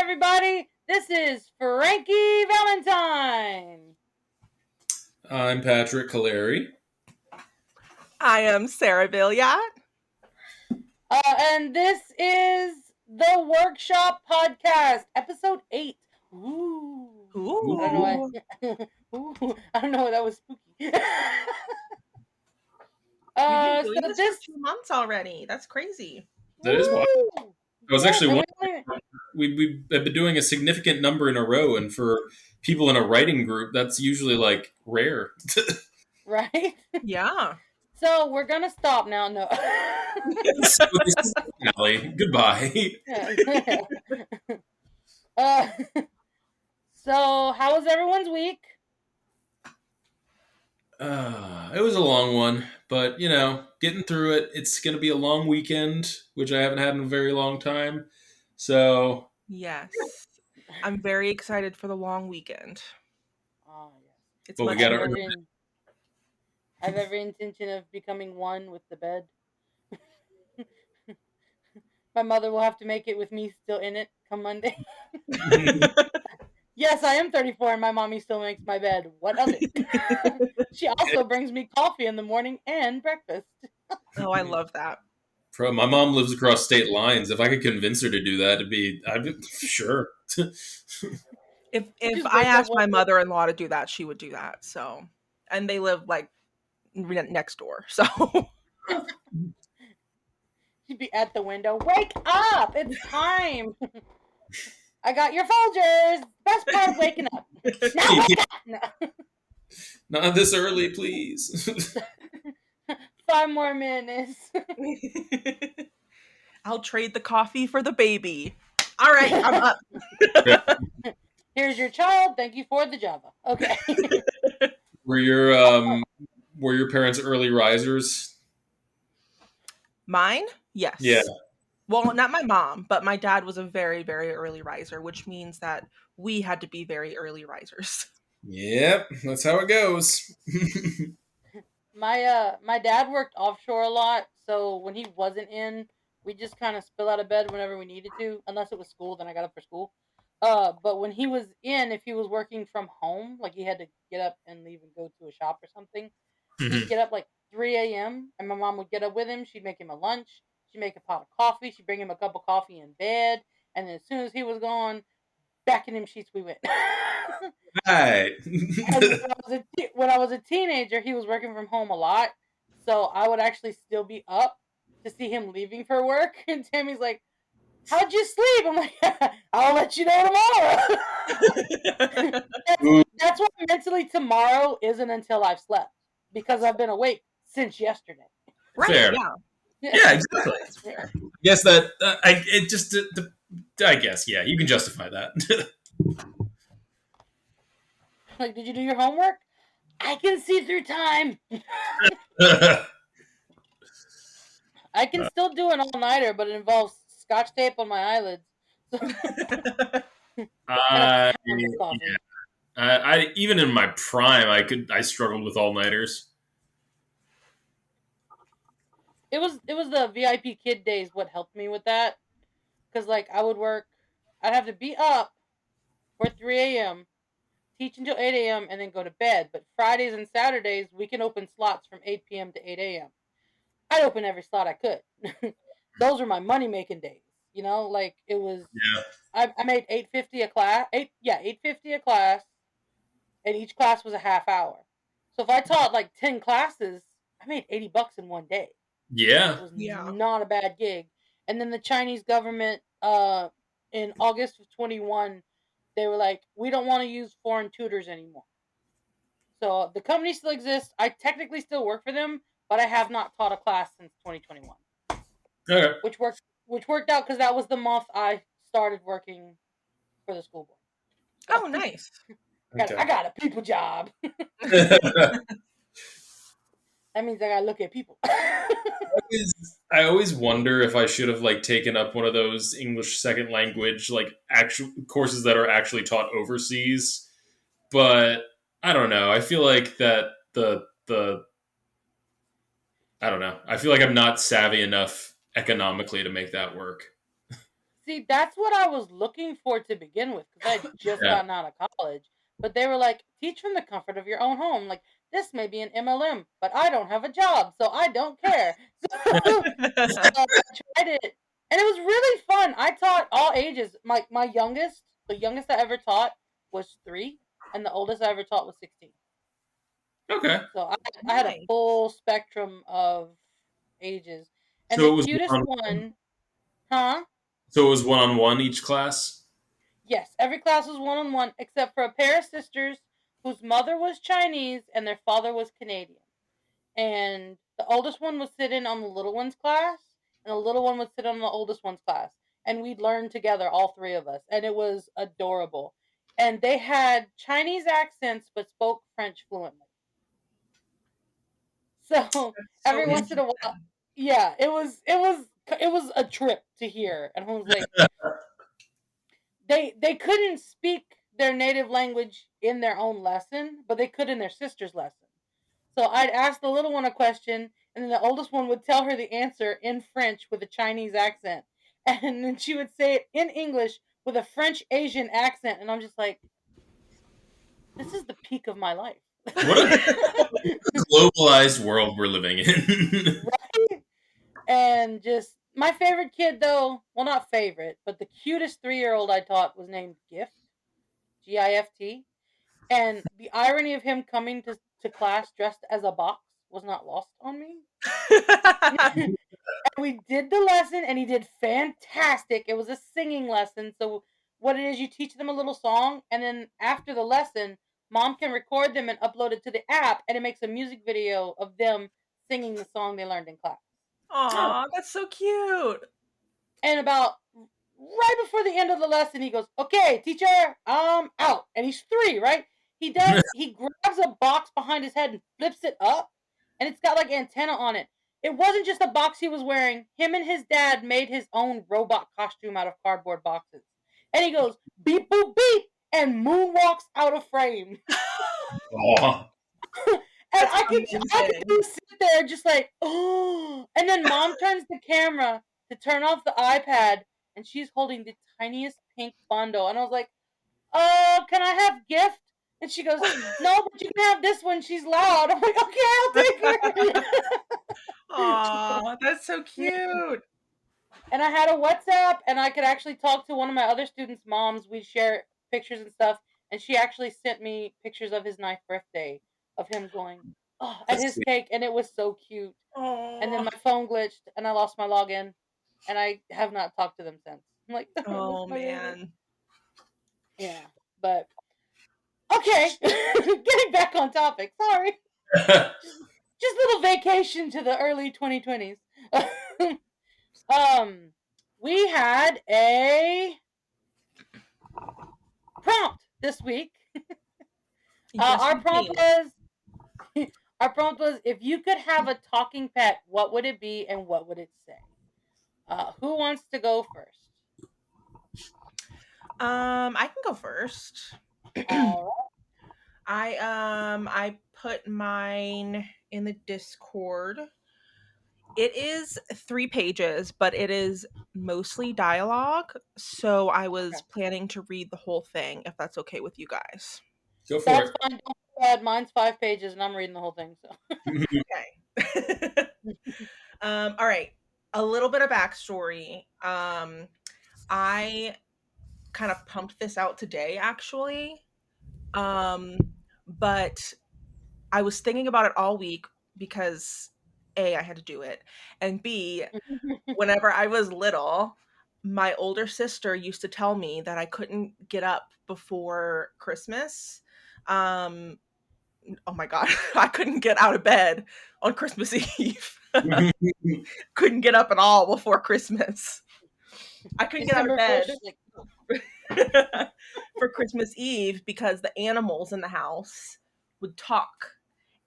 everybody. This is Frankie Valentine. I'm Patrick Caleri. I am Sarah Villiat. And this is the Workshop Podcast, episode 8. Ooh. Ooh. I don't know why. Ooh. I don't know why that was spooky. We've been doing so this for 2 months already. That's crazy. That is wild. I was actually and wondering, we've been doing a significant number in a row, and for people in a writing group, that's usually like rare. right? Yeah. So we're gonna stop now. No. So this is the finale. Goodbye. So how was everyone's week? It was a long one, but getting through it. It's going to be a long weekend, which I haven't had in a very long time. So Yes. I'm very excited for the long weekend. Oh yes. It's But we much gotta- more- I have every intention of becoming one with the bed. My mother will have to make it with me still in it come Monday. Yes, I am 34 and my mommy still makes my bed. What of it? She also brings me coffee in the morning and breakfast. Oh, I love that. My mom lives across state lines. If I could convince her to do that, I'd be sure. If Just I wake up asked my one- mother-in-law to do that, she would do that. So, and they live like next door. So, She'd be at the window. Wake up! It's time. I got your Folgers. Best part of waking up. Now wake up. No. Not this early, please. 5 more minutes. I'll trade the coffee for the baby. All right, I'm up. Here's your child. Thank you for the Java. Okay. Were your parents early risers? Mine? Yes. Yeah. Well, not my mom, but my dad was a very, very early riser, which means that we had to be very early risers. Yep, that's how it goes. My dad worked offshore a lot, so when he wasn't in, we just kind of spill out of bed whenever we needed to, unless it was school. Then I got up for school. But when he was in, if he was working from home, like he had to get up and leave and go to a shop or something, he'd get up like 3 a.m. and my mom would get up with him. She'd make him a lunch. She'd make a pot of coffee. She'd bring him a cup of coffee in bed, and then as soon as he was gone, back in them sheets we went. Right. And when I was a teenager, he was working from home a lot, so I would actually still be up to see him leaving for work. And Tammy's like, "How'd you sleep?" I'm like, "I'll let you know tomorrow." That's why mentally tomorrow isn't until I've slept, because I've been awake since yesterday. Right? Fair. Yeah, exactly. That's fair. Yes, that I guess you can justify that. Like, did you do your homework? I can see through time. I can still do an all-nighter, but it involves scotch tape on my eyelids. I Coffee. even in my prime, I struggled with all nighters. It was the VIP kid days what helped me with that, because like I'd have to be up for 3 a.m., teach until 8 a.m., and then go to bed. But Fridays and Saturdays we can open slots from 8 p.m. to 8 a.m. I'd open every slot I could. Those are my money making days. Like it was. Yeah. I made $8.50 a class. $8.50 a class, and each class was a half hour. So if I taught like 10 classes, I made $80 in one day. Yeah. It was not a bad gig. And then the Chinese government, in August of 21, they were like, "We don't want to use foreign tutors anymore." So the company still exists. I technically still work for them, but I have not taught a class since 2021. Okay. Which worked out because that was the month I started working for the school board. So, Oh, nice. I got a people job. That means I gotta look at people. I always wonder if I should have like taken up one of those English second language like actual courses that are actually taught overseas, but I don't know. I feel like that I don't know. I feel like I'm not savvy enough economically to make that work. See, that's what I was looking for to begin with because I had just Yeah. gotten out of college. But they were like, teach from the comfort of your own home. Like, this may be an MLM, but I don't have a job, so I don't care. So I tried it, and it was really fun. I taught all ages. My youngest, the youngest I ever taught was 3, and the oldest I ever taught was 16. Okay. So I had a Nice. full spectrum of ages, and So the it was cutest one on one, huh? so it was one on one each class. Yes, every class was one on one, except for a pair of sisters whose mother was Chinese and their father was Canadian. And the oldest one would sit in on the little one's class, and the little one would sit on the oldest one's class. And we'd learn together, all 3 of us. And it was adorable. And they had Chinese accents but spoke French fluently. So That's so every once in a while, interesting. yeah, it was a trip to hear. And I was like, they couldn't speak their native language in their own lesson, but they could in their sister's lesson. So I'd ask the little one a question, and then the oldest one would tell her the answer in French with a Chinese accent, and then she would say it in English with a French Asian accent, and I'm just like, this is the peak of my life. What a globalized world we're living in. Right? And just my favorite kid, though, well, not favorite, but the cutest 3-year-old I taught was named Gift, Gift. And the irony of him coming to class dressed as a box was not lost on me. And we did the lesson, and he did fantastic. It was a singing lesson. So, what it is, you teach them a little song, and then after the lesson, mom can record them and upload it to the app, and it makes a music video of them singing the song they learned in class. Oh, Aw, that's so cute. And about right before the end of the lesson, he goes, "Okay, teacher, I'm out." And he's 3, right? He grabs a box behind his head and flips it up, and it's got like antenna on it. It wasn't just a box he was wearing. Him and his dad made his own robot costume out of cardboard boxes. And he goes, "Beep boop beep," and moonwalks out of frame. aw. And That's I could amazing. just sit there just like, oh. And then mom turns the camera to turn off the iPad, and she's holding the tiniest pink bundle. And I was like, can I have gift? And she goes, no, but you can have this one. She's loud. I'm like, okay, I'll take her. Aw, that's so Yeah. cute. And I had a WhatsApp, and I could actually talk to one of my other students' moms. We'd share pictures and stuff, and she actually sent me pictures of his 9th birthday, of him going, oh, at That's his sweet. cake, and it was so cute. And then Aw. my phone glitched, and I lost my login, and I have not talked to them since. I'm like, I miss Oh my baby. man. Yeah, but okay, getting back on topic. Sorry, just just little vacation to the early 2020s. um, we had a prompt this week. Yes, Our we prompt did. was our prompt was, if you could have a talking pet, what would it be and what would it say? Who wants to go first? I can go first. All I put mine in the Discord. It is 3 pages, but it is mostly dialogue. So I right. was Okay. planning to read the whole thing, if that's okay with you guys. Go for That's it. fine. Don't feel bad. Mine's 5 pages, and I'm reading the whole thing. So. Okay. All right. A little bit of backstory. I kind of pumped this out today, actually. Um, but I was thinking about it all week because A, I had to do it, and B, whenever I was little, my older sister used to tell me that I couldn't get up before Christmas. Um, oh my God, I couldn't get out of bed on Christmas Eve. Couldn't get up at all before Christmas. I couldn't get out of December 1st, bed she's like, "Oh." for Christmas Eve because the animals in the house would talk.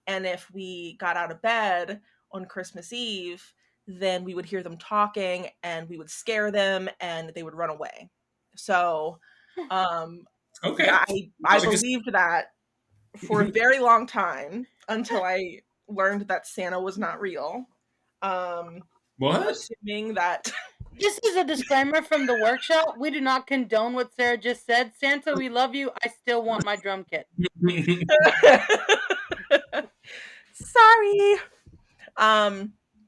And if we got out of bed on Christmas Eve, then we would hear them talking and we would scare them and they would run away. So, um, Okay. yeah, I Sounds like believed that for a very long time until I learned that Santa was not real. Um, what? assuming that This is a disclaimer from the workshop. We do not condone what Sarah just said. Santa, we love you. I still want my drum kit. Sorry.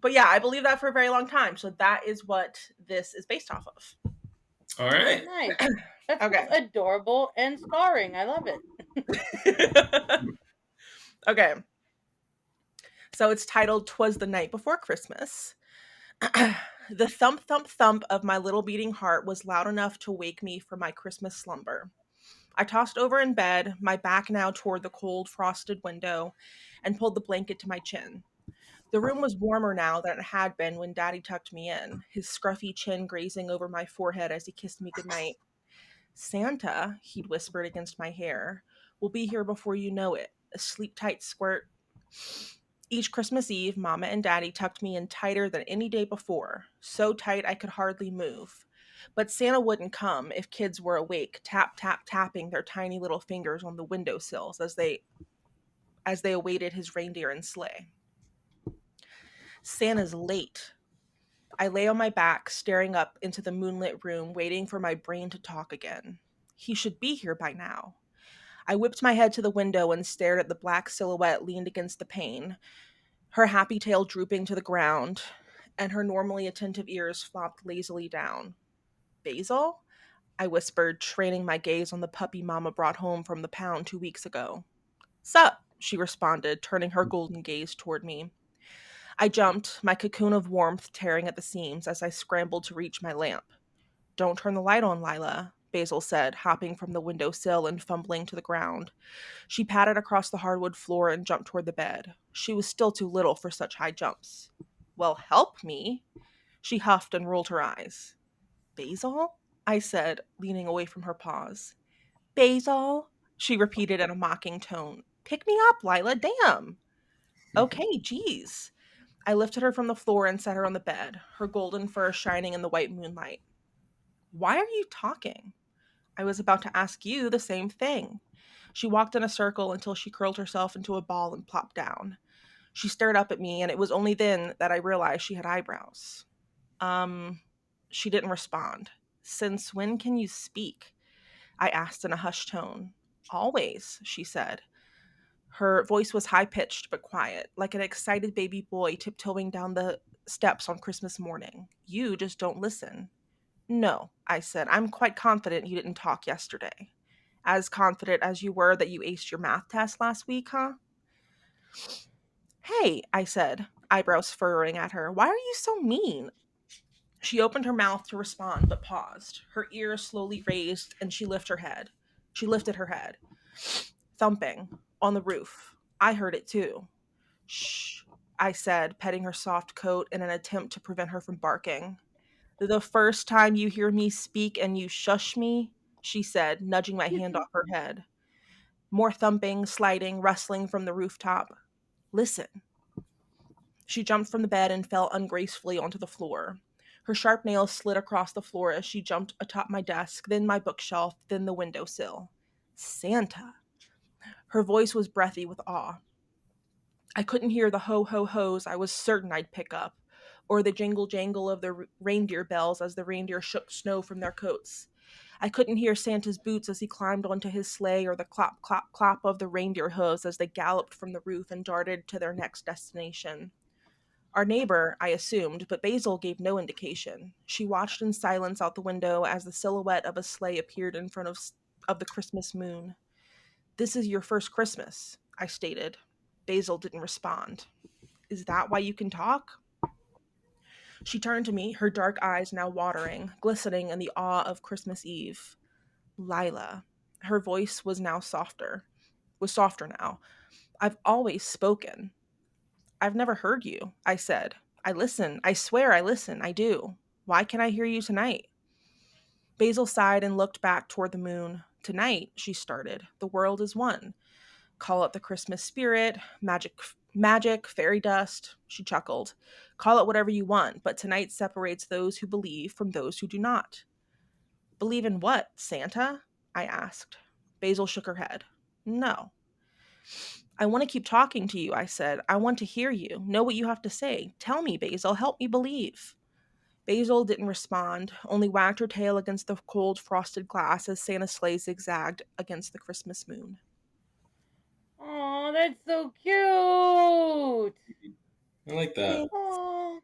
But yeah, I believe that for a very long time. So that is what this is based off of. All right. Nice. That's Okay. both adorable and scarring. I love it. Okay. So it's titled "'Twas the Night Before Christmas." The thump, thump, thump of my little beating heart was loud enough to wake me from my Christmas slumber. I tossed over in bed, my back now toward the cold, frosted window, and pulled the blanket to my chin. The room was warmer now than it had been when Daddy tucked me in, his scruffy chin grazing over my forehead as he kissed me goodnight. Santa, he'd whispered against my hair, will be here before you know it. A sleep tight squirt. Each Christmas Eve, Mama and Daddy tucked me in tighter than any day before, so tight I could hardly move. But Santa wouldn't come if kids were awake, tap tap tapping their tiny little fingers on the windowsills as they awaited his reindeer and sleigh. Santa's late. I lay on my back, staring up into the moonlit room, waiting for my brain to talk again. He should be here by now. I whipped my head to the window and stared at the black silhouette leaned against the pane, her happy tail drooping to the ground, and her normally attentive ears flopped lazily down. Basil? I whispered, training my gaze on the puppy Mama brought home from the pound 2 weeks ago. Sup? She responded, turning her golden gaze toward me. I jumped, my cocoon of warmth tearing at the seams as I scrambled to reach my lamp. Don't turn the light on, Lila, Basil said, hopping from the window sill and fumbling to the ground. She patted across the hardwood floor and jumped toward the bed. She was still too little for such high jumps. Well, help me. She huffed and rolled her eyes. Basil? I said, leaning away from her paws. Basil? She repeated in a mocking tone. Pick me up, Lila, damn. Okay, geez. I lifted her from the floor and set her on the bed, her golden fur shining in the white moonlight. Why are you talking? I was about to ask you the same thing. She walked in a circle until she curled herself into a ball and plopped down. She stared up at me, and it was only then that I realized she had eyebrows. Um, she didn't respond. Since when can you speak? I asked in a hushed tone. Always, she said. Her voice was high pitched but quiet, like an excited baby boy tiptoeing down the steps on Christmas morning. You just don't listen. No, I said. I'm quite confident you didn't talk yesterday. As confident as you were that you aced your math test last week, huh? Hey, I said, eyebrows furrowing at her. Why are you so mean? She opened her mouth to respond, but paused. Her ears slowly raised, and she lifted her head. She lifted her head. Thumping on the roof. I heard it too. Shh, I said, petting her soft coat in an attempt to prevent her from barking. The first time you hear me speak and you shush me, she said, nudging my hand off her head. More thumping, sliding, rustling from the rooftop. Listen. She jumped from the bed and fell ungracefully onto the floor. Her sharp nails slid across the floor as she jumped atop my desk, then my bookshelf, then the windowsill. Santa. Her voice was breathy with awe. I couldn't hear the ho ho ho's I was certain I'd pick up, or the jingle jangle of the reindeer bells as the reindeer shook snow from their coats. I couldn't hear Santa's boots as he climbed onto his sleigh, or the clop clop clop of the reindeer hooves as they galloped from the roof and darted to their next destination. Our neighbor, I assumed, but Basil gave no indication. She watched in silence out the window as the silhouette of a sleigh appeared in front of the Christmas moon. This is your first Christmas, I stated. Basil didn't respond. Is that why you can talk? She turned to me, her dark eyes now watering, glistening in the awe of Christmas Eve. Lila. Her voice was softer now. I've always spoken. I've never heard you, I said. I listen. I swear I listen. I do. Why can't I hear you tonight? Basil sighed and looked back toward the moon. Tonight, she started, the world is one. Call it the Christmas spirit, magic, fairy dust, she chuckled. Call it whatever you want, but tonight separates those who believe from those who do not. Believe in what, Santa? I asked. Basil shook her head. No. I want to keep talking to you, I said. I want to hear you. Know what you have to say. Tell me, Basil. Help me believe. Basil didn't respond, only wagged her tail against the cold, frosted glass as Santa's sleigh zigzagged against the Christmas moon. Oh, that's so cute. I like that. Thanks. Oh,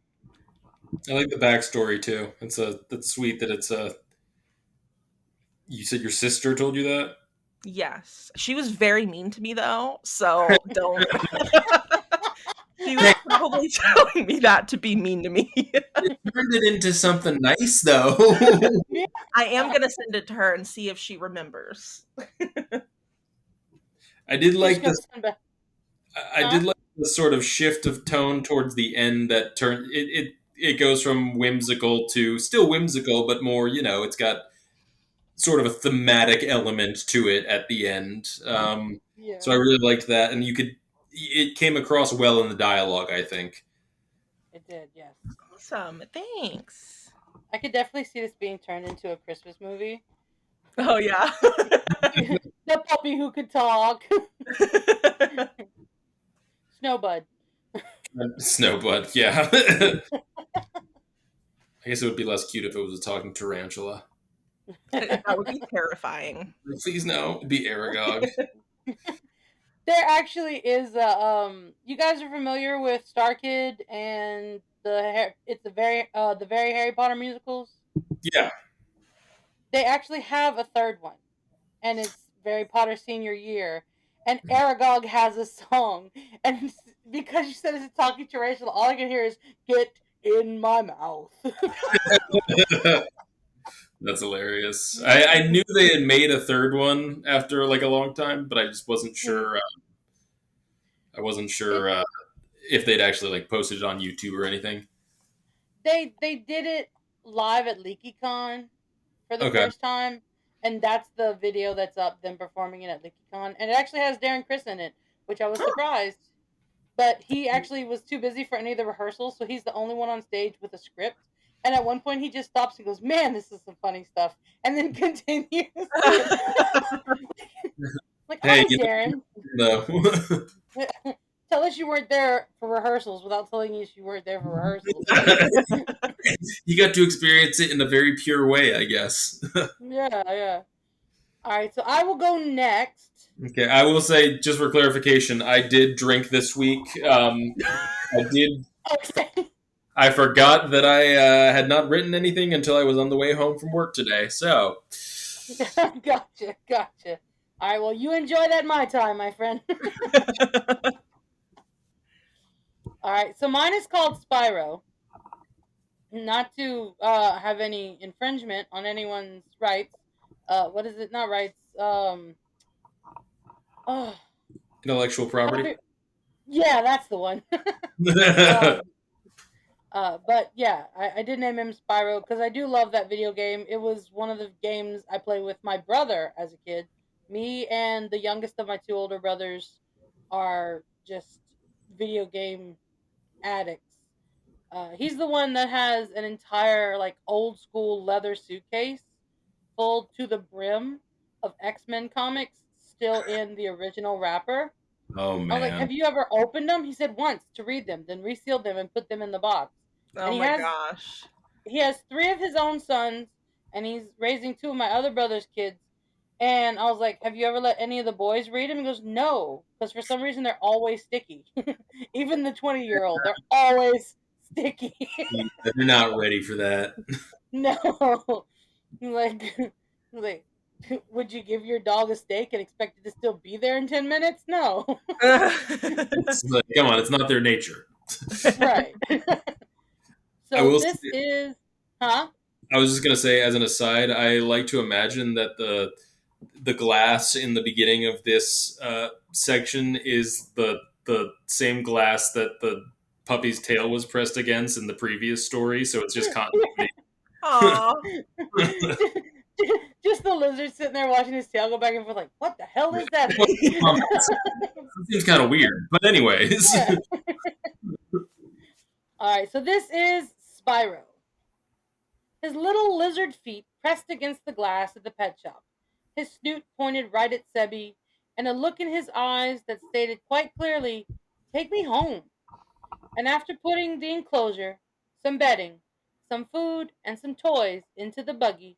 I like the backstory too. That's sweet that it's a. You said your sister told you that. Yes. She was very mean to me, though, so don't. She was Hey, probably telling me that to be mean to me. it turned it into something nice though. yeah. I am going to send it to her and see if she remembers. I did She's like gonna this. send back. I Huh? did like the sort of shift of tone towards the end that turned it goes from whimsical to still whimsical, but more, it's got sort of a thematic element to it at the end. So I Yeah, really liked that, and it came across well in the dialogue. I think. it did. Yes, Awesome. Thanks. I could definitely see this being turned into a Christmas movie. Oh, yeah. The puppy who could talk, Snowbud. Snowblood, yeah. I guess it would be less cute if it was a talking tarantula. That would be terrifying. Please no, it'd be Aragog. There actually is a You guys are familiar with Star Kid and it's the very Harry Potter musicals. Yeah. They actually have a third one, and it's Harry Potter senior year. And Aragog has a song, and because you said it's a talking tarantula, all I can hear is "Get in my mouth." That's hilarious. I knew they had made a third one after like a long time, but I just wasn't Mm. sure. I wasn't It sure if they'd actually like posted it on YouTube or anything. they did it live at LeakyCon for the Okay. first time, and that's the video that's up them performing it at LeakyCon, and it actually has Darren Criss in it, which I was surprised. But he actually was too busy for any of the rehearsals, so he's the only one on stage with a script. And at one point, he just stops and goes, "Man, this is some funny stuff," and then continues. Like, Hey, "Hi, Darren. know, Tell us you weren't there for rehearsals without telling us you weren't there for rehearsals." you got to experience it in a very pure way, I guess. Yeah, yeah. All right, so I will go next. Okay, I will say just for clarification, I did drink this week. I did. Okay. I forgot that I had not written anything until I was on the way home from work today. So, Gotcha, gotcha. All right, well, you enjoy that my time, my friend. All right, so mine is called Spyro. Not to have any infringement on anyone's rights. What is it? Not rights. Oh, intellectual property. yeah, that's the one. um, but yeah, I did name him Spyro because I do love that video game. It was one of the games I played with my brother as a kid. Me and the youngest of my two older brothers are just video game addicts. He's the one that has an entire like old school leather suitcase full to the brim of X-Men comics still in the original wrapper. Oh I was like, man. "Have you ever opened them?" He said once to read them, then resealed them and put them in the box. And Oh my gosh. he has three of his own sons, and he's raising two of my other brother's kids. And I was like, "Have you ever let any of the boys read them?" He goes, "No, because for some reason they're always sticky. Even the 20-year-old, they're always sticky." They're not ready for that. No, like, like, would you give your dog a steak and expect it to still be there in 10 minutes? No, It's like, come on, it's not their nature. right. I So will. this is, huh? I was just gonna say, as an aside, I like to imagine that the glass in the beginning of this section is the same glass that the puppy's tail was pressed against in the previous story. So it's just continuity. Aw. Just the lizard sitting there watching his tail go back and forth, like, what the hell is that Well, thing? it seems kind of weird, but anyways. Yeah. All right, so this is Spyro. His little lizard feet pressed against the glass of the pet shop, his snoot pointed right at Sebby, and a look in his eyes that stated quite clearly, "Take me home." And after putting the enclosure, some bedding, some food, and some toys into the buggy,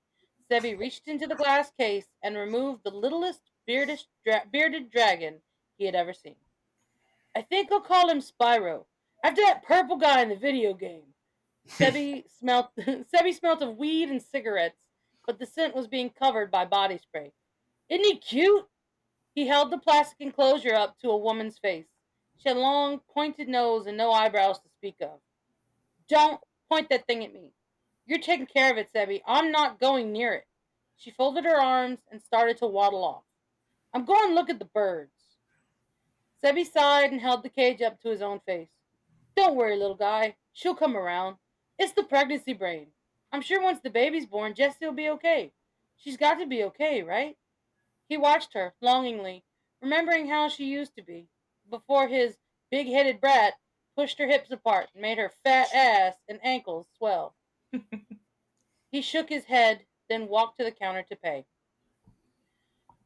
Sebby reached into the glass case and removed the littlest bearded dragon he had ever seen. I think I'll call him Spyro, after that purple guy in the video game. Sebby smelt of weed and cigarettes, but the scent was being covered by body spray. Isn't he cute? He held the plastic enclosure up to a woman's face. She had a long, pointed nose and no eyebrows to speak of. Don't point that thing at me. You're taking care of it, Sebby. I'm not going near it. She folded her arms and started to waddle off. I'm going to look at the birds. Sebby sighed and held the cage up to his own face. Don't worry, little guy. She'll come around. It's the pregnancy brain. I'm sure once the baby's born, Jessie'll be okay. She's got to be okay, right? He watched her longingly, remembering how she used to be, before his big-headed brat pushed her hips apart and made her fat ass and ankles swell. He shook his head, then walked to the counter to pay.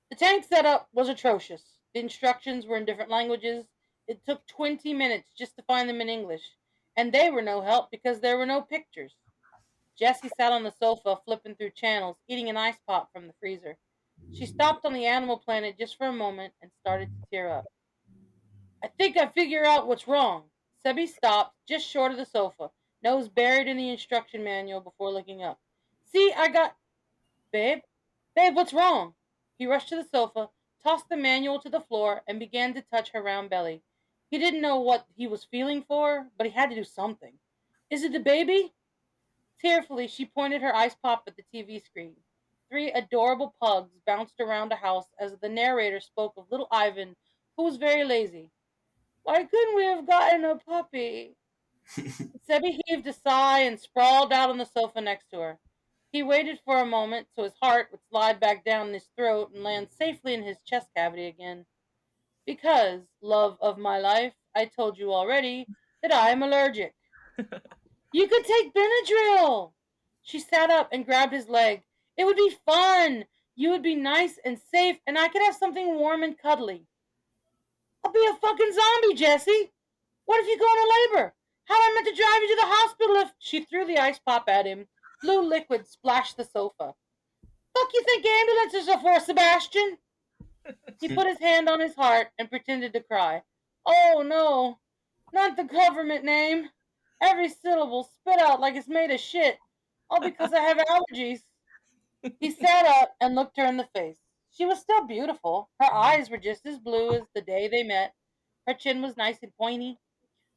The tank setup was atrocious. The instructions were in different languages. It took 20 minutes just to find them in English, and they were no help because there were no pictures. Jessie sat on the sofa, flipping through channels, eating an ice pop from the freezer. She stopped on the Animal Planet just for a moment and started to tear up. I think I figure out what's wrong. Sebby stopped just short of the sofa, nose buried in the instruction manual before looking up. See, I got... Babe? Babe, what's wrong? He rushed to the sofa, tossed the manual to the floor, and began to touch her round belly. He didn't know what he was feeling for, but he had to do something. Is it the baby? Tearfully, she pointed her ice pop at the TV screen. Three adorable pugs bounced around the house as the narrator spoke of little Ivan, who was very lazy. Why couldn't we have gotten a puppy? Sebby heaved a sigh and sprawled out on the sofa next to her. He waited for a moment so his heart would slide back down his throat and land safely in his chest cavity again. Because, love of my life, I told you already that I am allergic. You could take Benadryl. She sat up and grabbed his leg. It would be fun. You would be nice and safe, and I could have something warm and cuddly. I'll be a fucking zombie, Jessie. What if you go into labor? How am I meant to drive you to the hospital if... She threw the ice pop at him. Blue liquid splashed the sofa. Fuck you think ambulances are for, Sebastian? He put his hand on his heart and pretended to cry. Oh no, not the government name. Every syllable spit out like it's made of shit. All because I have allergies. He sat up and looked her in the face. She was still beautiful. Her eyes were just as blue as the day they met. Her chin was nice and pointy.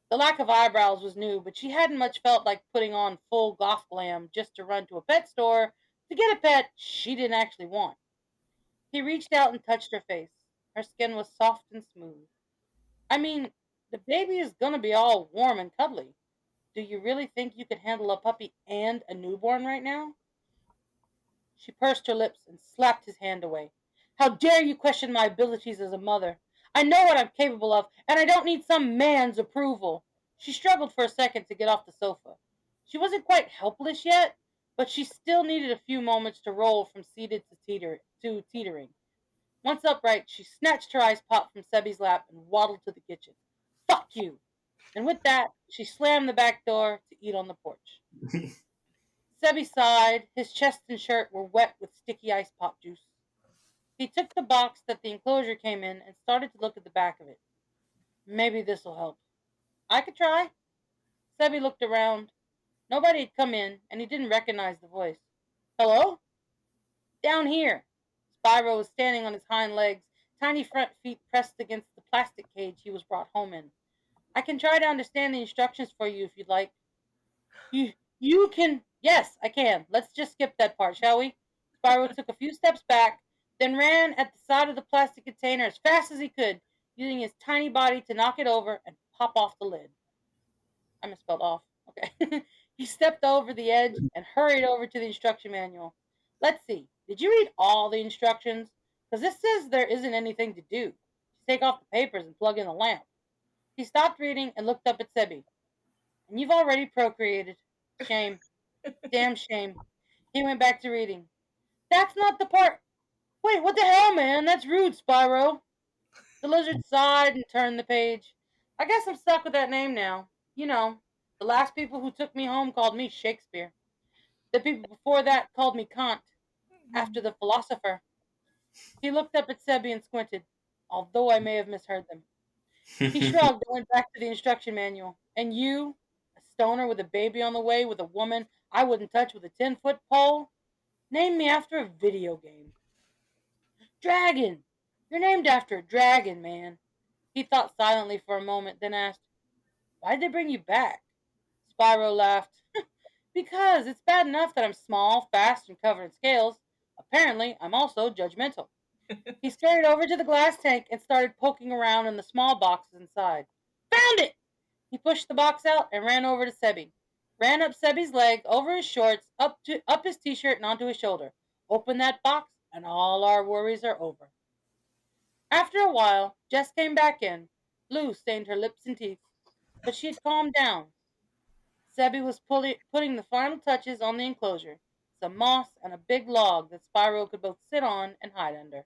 The lack of eyebrows was new, but she hadn't much felt like putting on full goth glam just to run to a pet store to get a pet she didn't actually want. He reached out and touched her face. Her skin was soft and smooth. I mean, the baby is gonna be all warm and cuddly. Do you really think you could handle a puppy and a newborn right now? She pursed her lips and slapped his hand away. How dare you question my abilities as a mother? I know what I'm capable of, and I don't need some man's approval. She struggled for a second to get off the sofa. She wasn't quite helpless yet, but she still needed a few moments to roll from seated to teetering. Once upright, she snatched her ice pop from Sebby's lap and waddled to the kitchen. Fuck you! And with that, she slammed the back door to eat on the porch. Sebby sighed. His chest and shirt were wet with sticky ice pop juice. He took the box that the enclosure came in and started to look at the back of it. Maybe this'll help. I could try. Sebby looked around. Nobody had come in, and he didn't recognize the voice. Hello? Down here. Spyro was standing on his hind legs, tiny front feet pressed against the plastic cage he was brought home in. I can try to understand the instructions for you if you'd like. You can... Yes, I can. Let's just skip that part, shall we? Spyro took a few steps back, then ran at the side of the plastic container as fast as he could, using his tiny body to knock it over and pop off the lid. I misspelled off. Okay. He stepped over the edge and hurried over to the instruction manual. Let's see. Did you read all the instructions? Because this says there isn't anything to do. Just take off the papers and plug in the lamp. He stopped reading and looked up at Sebby. And you've already procreated. Shame. Damn shame. He went back to reading. That's not the part. Wait, what the hell, man? That's rude, Spyro. The lizard sighed and turned the page. I guess I'm stuck with that name now. You know, the last people who took me home called me Shakespeare. The people before that called me Kant, after the philosopher. He looked up at Sebi and squinted, although I may have misheard them. He shrugged and went back to the instruction manual. And you, a stoner with a baby on the way, with a woman I wouldn't touch with a 10-foot pole, name me after a video game. Dragon! You're named after a dragon, man. He thought silently for a moment, then asked, Why'd they bring you back? Spyro laughed. Because it's bad enough that I'm small, fast, and covered in scales. Apparently, I'm also judgmental. He scurried over to the glass tank and started poking around in the small boxes inside. Found it! He pushed the box out and ran over to Sebi. Ran up Sebi's leg, over his shorts, up his t-shirt and onto his shoulder. Open that box and all our worries are over. After a while, Jess came back in. Blue stained her lips and teeth, but she had calmed down. Sebi was putting the final touches on the enclosure, some moss and a big log that Spyro could both sit on and hide under.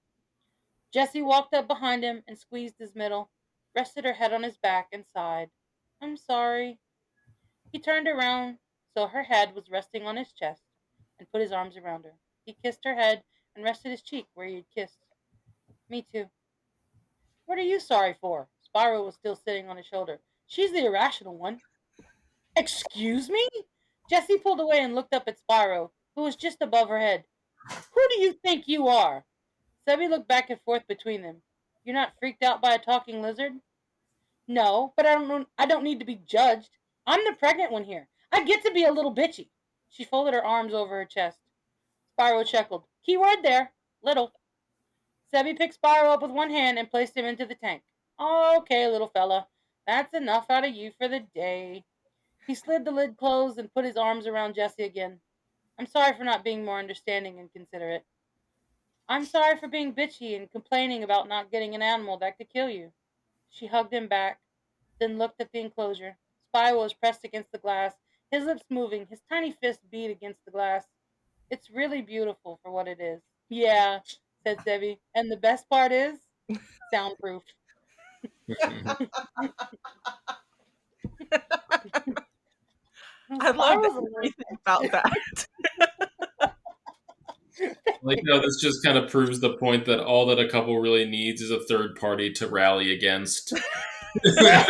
Jessie walked up behind him and squeezed his middle, rested her head on his back, and sighed. I'm sorry. He turned around so her head was resting on his chest and put his arms around her. He kissed her head and rested his cheek where he had kissed. Me too. What are you sorry for? Spyro was still sitting on his shoulder. She's the irrational one. Excuse me? Jessie pulled away and looked up at Spyro, who was just above her head. Who do you think you are? Sebi looked back and forth between them. You're not freaked out by a talking lizard? No, but I don't need to be judged. I'm the pregnant one here. I get to be a little bitchy. She folded her arms over her chest. Spyro chuckled. Keyword there. Little. Sebi picked Spyro up with one hand and placed him into the tank. Okay, little fella. That's enough out of you for the day. He slid the lid closed and put his arms around Jessie again. I'm sorry for not being more understanding and considerate. I'm sorry for being bitchy and complaining about not getting an animal that could kill you. She hugged him back, then looked at the enclosure. Spyro was pressed against the glass, his lips moving, his tiny fist beat against the glass. It's really beautiful for what it is. Yeah, said Debbie. And the best part is soundproof. I loved Spyro's everything about that. Like, no, this just kind of proves the point that all that a couple really needs is a third party to rally against. right.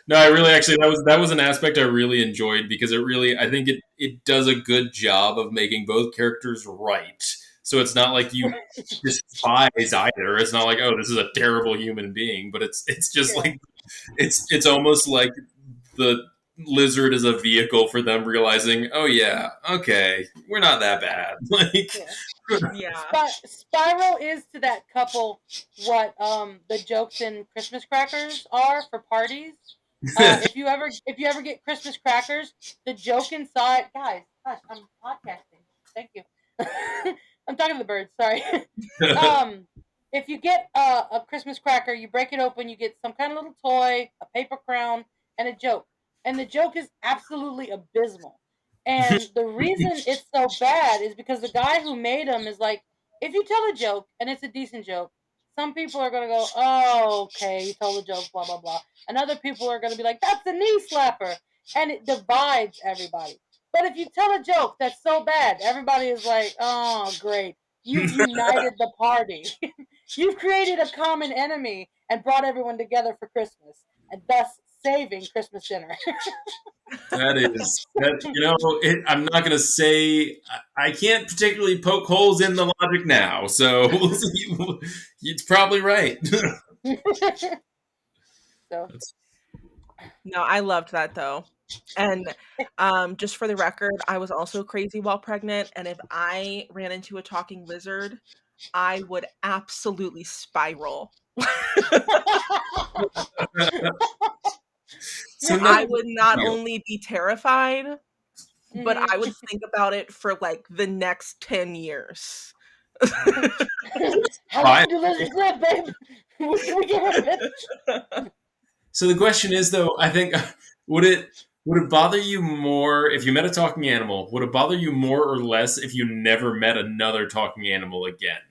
No, I really actually that was an aspect I really enjoyed because it really I think it does a good job of making both characters right. So it's not like you despise either. It's not like, oh, this is a terrible human being, but it's just Yeah. like it's almost like the lizard is a vehicle for them realizing, oh yeah, okay, we're not that bad. Like, Yeah. Yeah. Spyro is to that couple what the jokes in Christmas crackers are for parties. If you ever get Christmas crackers, the joke inside, guys, gosh, I'm podcasting. Thank you. I'm talking to the birds. Sorry. um, if you get a Christmas cracker, you break it open, you get some kind of little toy, a paper crown, and a joke. And the joke is absolutely abysmal. And the reason it's so bad is because the guy who made them is like, if you tell a joke and it's a decent joke, some people are gonna go, "Oh, okay, you told a joke, blah blah blah," and other people are gonna be like, "That's a knee slapper," and it divides everybody. But if you tell a joke that's so bad, everybody is like, "Oh, great, you've united the party. You've created a common enemy and brought everyone together for Christmas, and thus saving Christmas dinner." That is that I'm not gonna say I can't particularly poke holes in the logic now, so it's probably right. So, No, I loved that though. And just for the record, I was also crazy while pregnant. And if I ran into a talking lizard, I would absolutely spiral. So no, I would not only be terrified, but mhm. I would think about it for like the next 10 years. How fine. long do lizards live, babe? Can we get rid of it? So the question is, though, I think would it bother you more if you met a talking animal? Would it bother you more or less if you never met another talking animal again?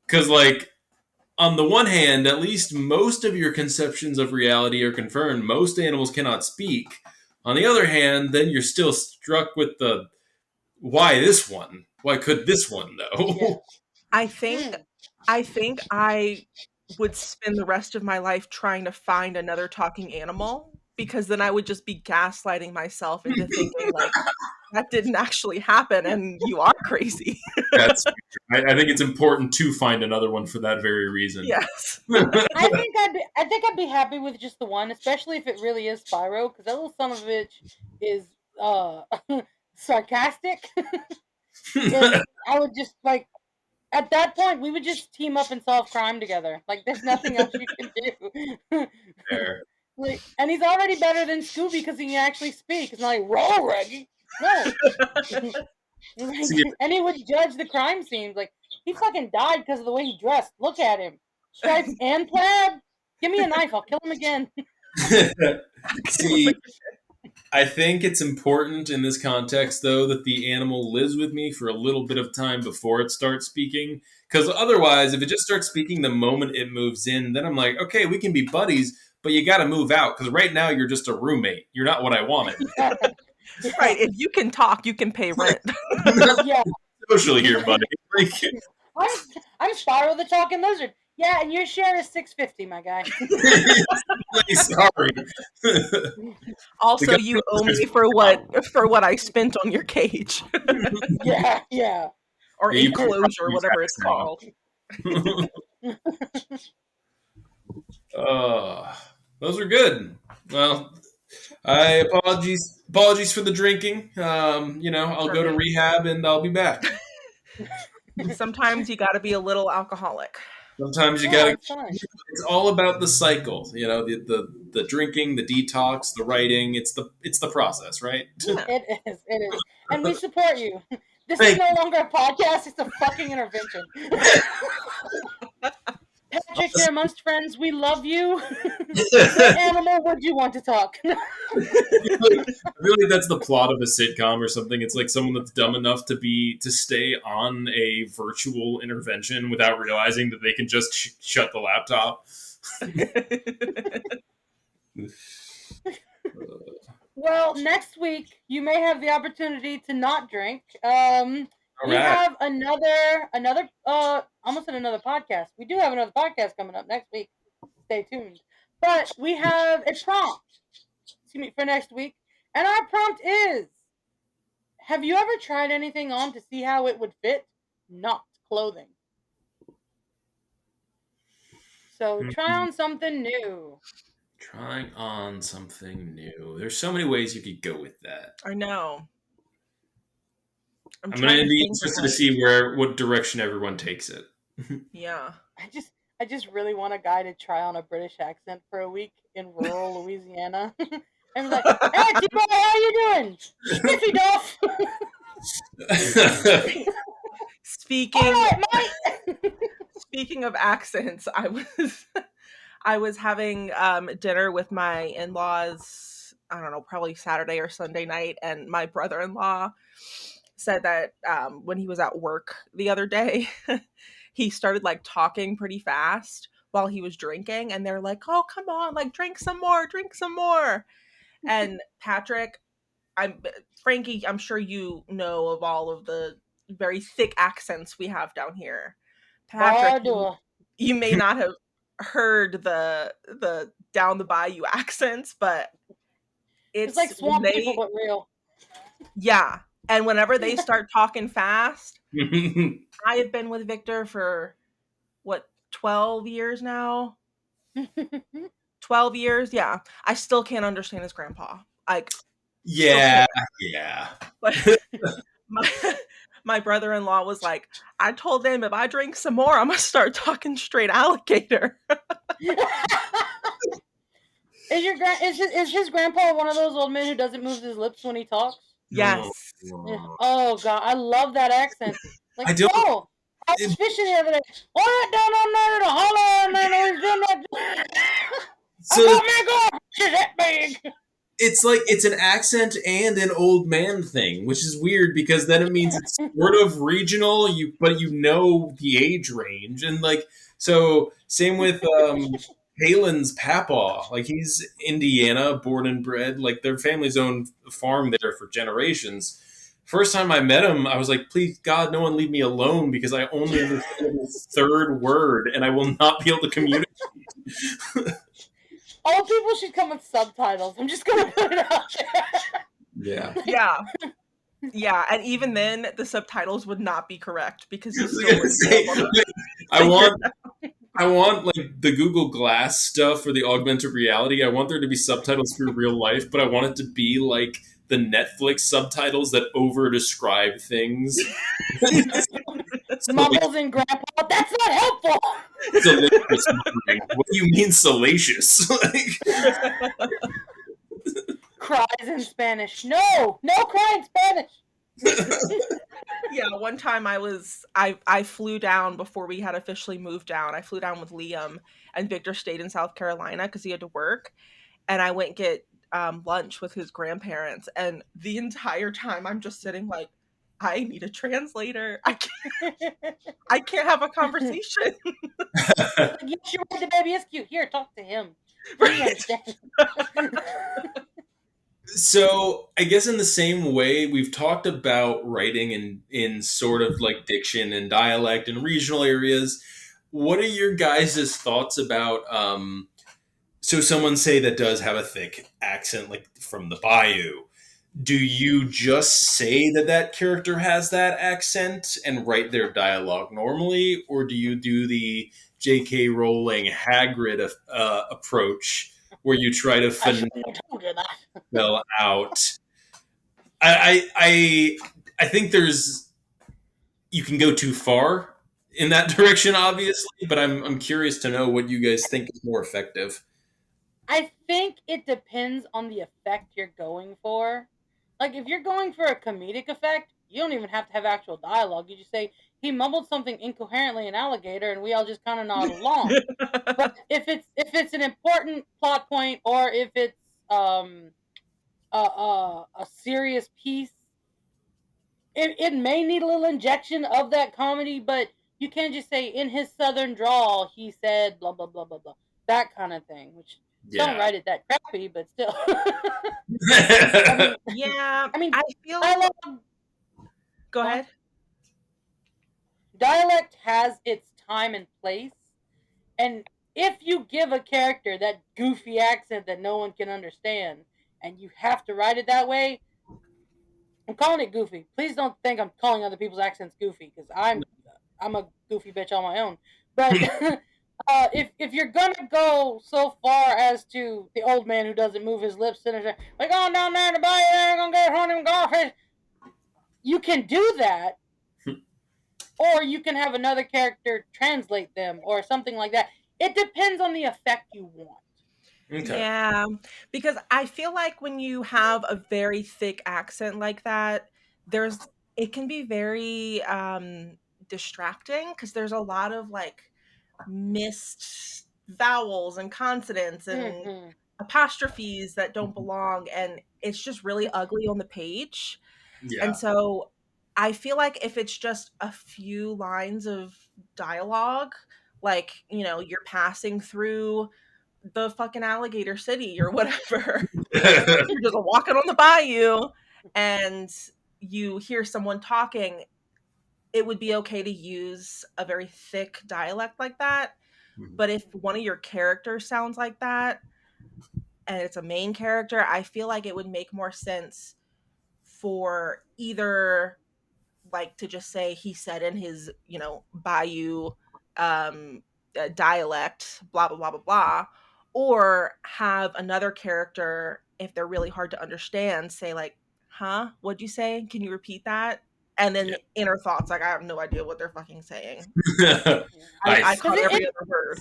Because, like, on the one hand, at least most of your conceptions of reality are confirmed. Most animals cannot speak, On the other hand, then you're still struck with the why this one? Why could this one Yeah. though? I think Hmm. I think I would spend the rest of my life trying to find another talking animal because then I would just be gaslighting myself into thinking like that didn't actually happen and you are crazy. That's I think it's important to find another one for that very reason. Yes. I think I'd be happy with just the one, especially if it really is Spyro, because that little son of a bitch is uh sarcastic. And I would just like at that point we would just team up and solve crime together. Like there's nothing else you can do. Fair. Like, and he's already better than Scooby because he can actually speak. It's not like roll, Reggie. No. Like, See, and he would judge the crime scenes. Like he fucking died because of the way he dressed. Look at him, stripes and plaid. Give me a knife. I'll kill him again. see, I think it's important in this context, though, that the animal lives with me for a little bit of time before it starts speaking. Because otherwise, if it just starts speaking the moment it moves in, then I'm like, okay, we can be buddies, but you got to move out. Because right now, you're just a roommate. You're not what I wanted. Yeah, yeah, Right, if you can talk, you can pay rent. yeah. Socially here, buddy. Like, I'm I'm Spyro the Talking Lizard. Yeah, and your share is $6.50, my guy. really sorry. The Also, you owe government me says, for what I spent on your cage Yeah, yeah. or yeah, you pay enclosure, property whatever it's called. tax now. Those are good. Well, I apologies for the drinking. I'll go to Right. rehab and I'll be back. Sometimes you got to be a little alcoholic. Sometimes you No, gotta. it's fine. It's all about the cycle. The drinking, the detox, the writing. It's the process, right? Yeah. It is. It is. And we support you. This is Thank no longer a podcast, it's a fucking intervention. Patrick, you're amongst friends. We love you. What animal would you want to talk? I feel like that's the plot of a sitcom or something. It's like someone that's dumb enough to stay on a virtual intervention without realizing that they can just shut the laptop. Well, next week you may have the opportunity to not drink. All We right. have another almost another podcast. We do have another podcast coming up next week. Stay tuned. But we have a prompt, excuse me, for next week. And our prompt is: have you ever tried anything on to see how it would fit? Not clothing. So try on something new. Trying on something new. There's so many ways you could go with that. I know. I'm I'm trying going to to be think of interested to like, see what direction everyone takes it. yeah. I just really want a guy to try on a British accent for a week in rural Louisiana. And be like, hey T-Boy, how you doing? Spiffy Duff. Speaking Alright, mate. speaking of accents, I was having dinner with my in-laws, I don't know, probably Saturday or Sunday night, and my brother-in-law said that when he was at work the other day, he started like talking pretty fast while he was drinking, and they're like, "Oh, come on, like drink some more, drink some more." And Patrick, I'm Frankie, I'm sure you know of all of the very thick accents we have down here. Patrick, Bardua. you may not have heard the down the bayou accents, but It's like it's when swamp people, they but real. yeah, and whenever they start talking fast, I have been with Victor for what 12 years now. 12 years, yeah. I still can't understand his grandpa. Like still yeah, can't. yeah. But my my brother-in-law was like, I told him if I drink some more, I'm gonna start talking straight alligator. Is his grandpa one of those old men who doesn't move his lips when he talks? No, Yes. Yeah. Oh god, I love that accent. Like, I don't. oh, I was It, fishing the other day. All right, down on there in the hollow, and then I was doing that. I so got me going. She's that big. it's like it's an accent and an old man thing, which is weird because then it means it's sort of regional. But you know the age range and like so. Same with Palin's papa. Like, he's Indiana, born and bred. Like, their family's owned a farm there for generations. First time I met him, I was like, please, God, no one leave me alone because I only understand the third word and I will not be able to communicate. All people should come with subtitles. I'm just gonna put it out there. Yeah. Yeah. Yeah, and even then, the subtitles would not be correct because I you was still gonna wouldn't be say, able to I figure it want out. I want like the Google Glass stuff for the augmented reality. I want there to be subtitles for real life, but I want it to be like the Netflix subtitles that over describe things. Mumbles and grandpa. That's not helpful. Salacious muttering. What do you mean salacious? Cries in Spanish. No, no cry in Spanish. Yeah, one time I flew down before we had officially moved down. I flew down with Liam, and Victor stayed in South Carolina because he had to work, and I went and get lunch with his grandparents, and the entire time I'm just sitting like, I need a translator. I can't have a conversation. Like, yes, you're right. The baby is cute. Here, talk to him. He understands. So I guess in the same way we've talked about writing in sort of like diction and dialect and regional areas. What are your guys' thoughts about so someone say that does have a thick accent like from the bayou? Do you just say that that character has that accent and write their dialogue normally, or do you do the J.K. Rowling Hagrid approach where you try to I finesse shouldn't have told you that. out? I think there's you can go too far in that direction, obviously, but I'm curious to know what you guys think is more effective. I think it depends on the effect you're going for. Like, if you're going for a comedic effect, you don't even have to have actual dialogue. You just say, he mumbled something incoherently in alligator, and we all just kind of nod along. But if it's an important plot point, or if it's um a serious piece, it may need a little injection of that comedy, but you can't just say in his southern drawl he said blah blah blah blah blah, that kind of thing. Which, don't Yeah. write it that crappy, but still. I mean, Yeah, I mean, I feel. dialogue. Go Go on. ahead. Dialect has its time and place, and if you give a character that goofy accent that no one can understand, and you have to write it that way, I'm calling it goofy. Please don't think I'm calling other people's accents goofy, because I'm a goofy bitch on my own. But if you're gonna go so far as to the old man who doesn't move his lips, and we're going down there to buy there, gonna get one of them golfish, you can do that, or you can have another character translate them, or something like that. It depends on the effect you want. Okay. Yeah, because I feel like when you have a very thick accent like that, there's it can be very distracting because there's a lot of like missed vowels and consonants and Mm-hmm. apostrophes that don't belong, and it's just really ugly on the page. And Yeah. so I feel like if it's just a few lines of dialogue, like, you're passing through the fucking alligator city or whatever, you're just walking on the bayou and you hear someone talking, it would be okay to use a very thick dialect like that. But if one of your characters sounds like that and it's a main character, I feel like it would make more sense for either like to just say he said in his, bayou dialect, blah blah blah blah blah, or have another character, if they're really hard to understand, say like, huh, what'd you say, can you repeat that? And then Yeah. inner thoughts like, I have no idea what they're fucking saying. I I Because caught every other word.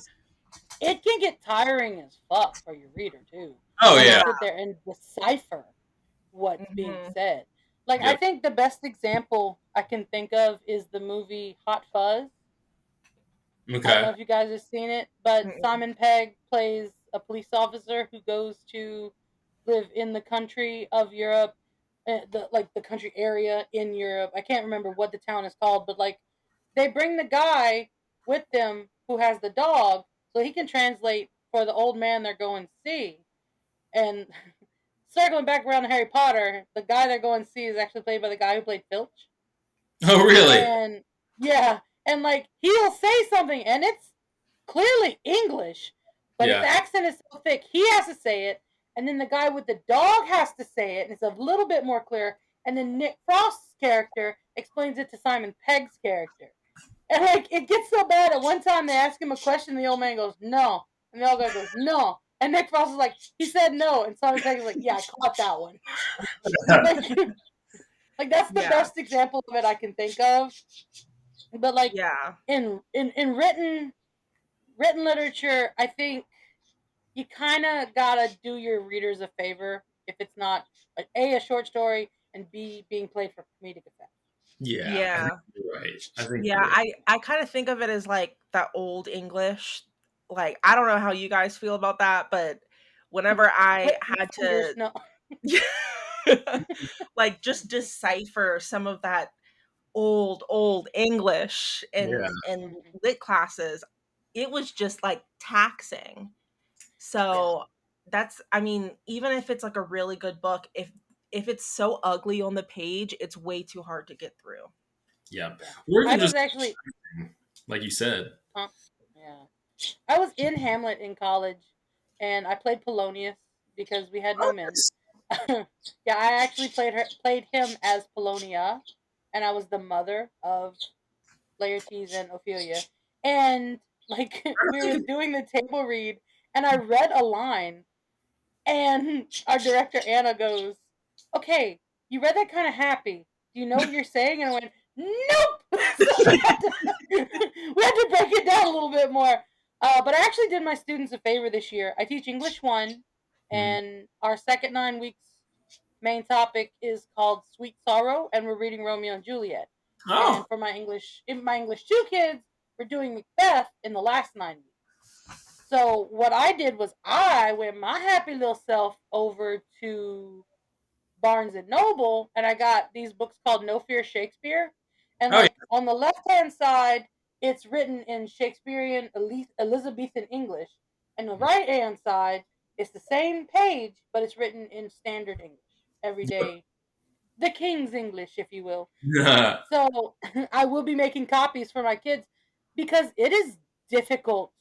it can get tiring as fuck for your reader too, oh trying to yeah. Yeah. sit there and decipher what's being Hmm. said. Like, I Yep. think the best example I can think of is the movie Hot Fuzz. I don't know Okay. if you guys have seen it, but Simon Pegg plays a police officer who goes to live in the country of Europe, the country area in Europe. I can't remember what the town is called, but like, they bring the guy with them who has the dog, so he can translate for the old man they're going to see. And circling back around to Harry Potter, the guy they're going to see is actually played by the guy who played Filch. Oh, really? And yeah, and like he'll say something and it's clearly English, but his Yeah. accent is so thick he has to say it, and then the guy with the dog has to say it, and it's a little bit more clear, and then Nick Frost's character explains it to Simon Pegg's character. And like it gets so bad at one time they ask him a question, and the old man goes, no. And the old guy goes, no. And Nick Frost is like, he said no. And Simon Pegg is like, yeah, I caught that one. like, like that's the Yeah. best example of it I can think of. But like Yeah. in written literature, I think you kind of gotta do your readers a favor if it's not a short story and b being played for comedic effect. Yeah. I think Yeah. you're right. I think Yeah, you're right. I kind of think of it as like that old English. Like I don't know how you guys feel about that, but whenever I Whitney had fingers, to no. like just decipher some of that old English Yeah. in lit classes, it was just like taxing. Yeah, So that's, I mean, even if it's like a really good book, if it's so ugly on the page, it's way too hard to get through. Yeah. yeah. Or I even was just actually, like you said. yeah, I was in Hamlet in college, and I played Polonius because we had no Oh, men. nice. Yeah, I actually played him as Polonia, and I was the mother of Laertes and Ophelia. And like we were doing the table read, and I read a line, and our director Anna goes, "Okay, you read that kind of happy. Do you know what you're saying?" And I went, "Nope." So we had to break it down a little bit more. But I actually did my students a favor this year. I teach English one, Mhm. and our second 9 weeks main topic is called Sweet Sorrow, and we're reading Romeo and Juliet. And Oh, for my English two kids, we're doing Macbeth in the last 9 weeks. So what I did was I went my happy little self over to Barnes and Noble, and I got these books called No Fear Shakespeare. And oh yeah. like on the left hand side, it's written in Shakespearean Elizabethan English, and the right hand side, it's the same page, but it's written in standard English, everyday, the King's English, if you will. So I will be making copies for my kids because it is difficult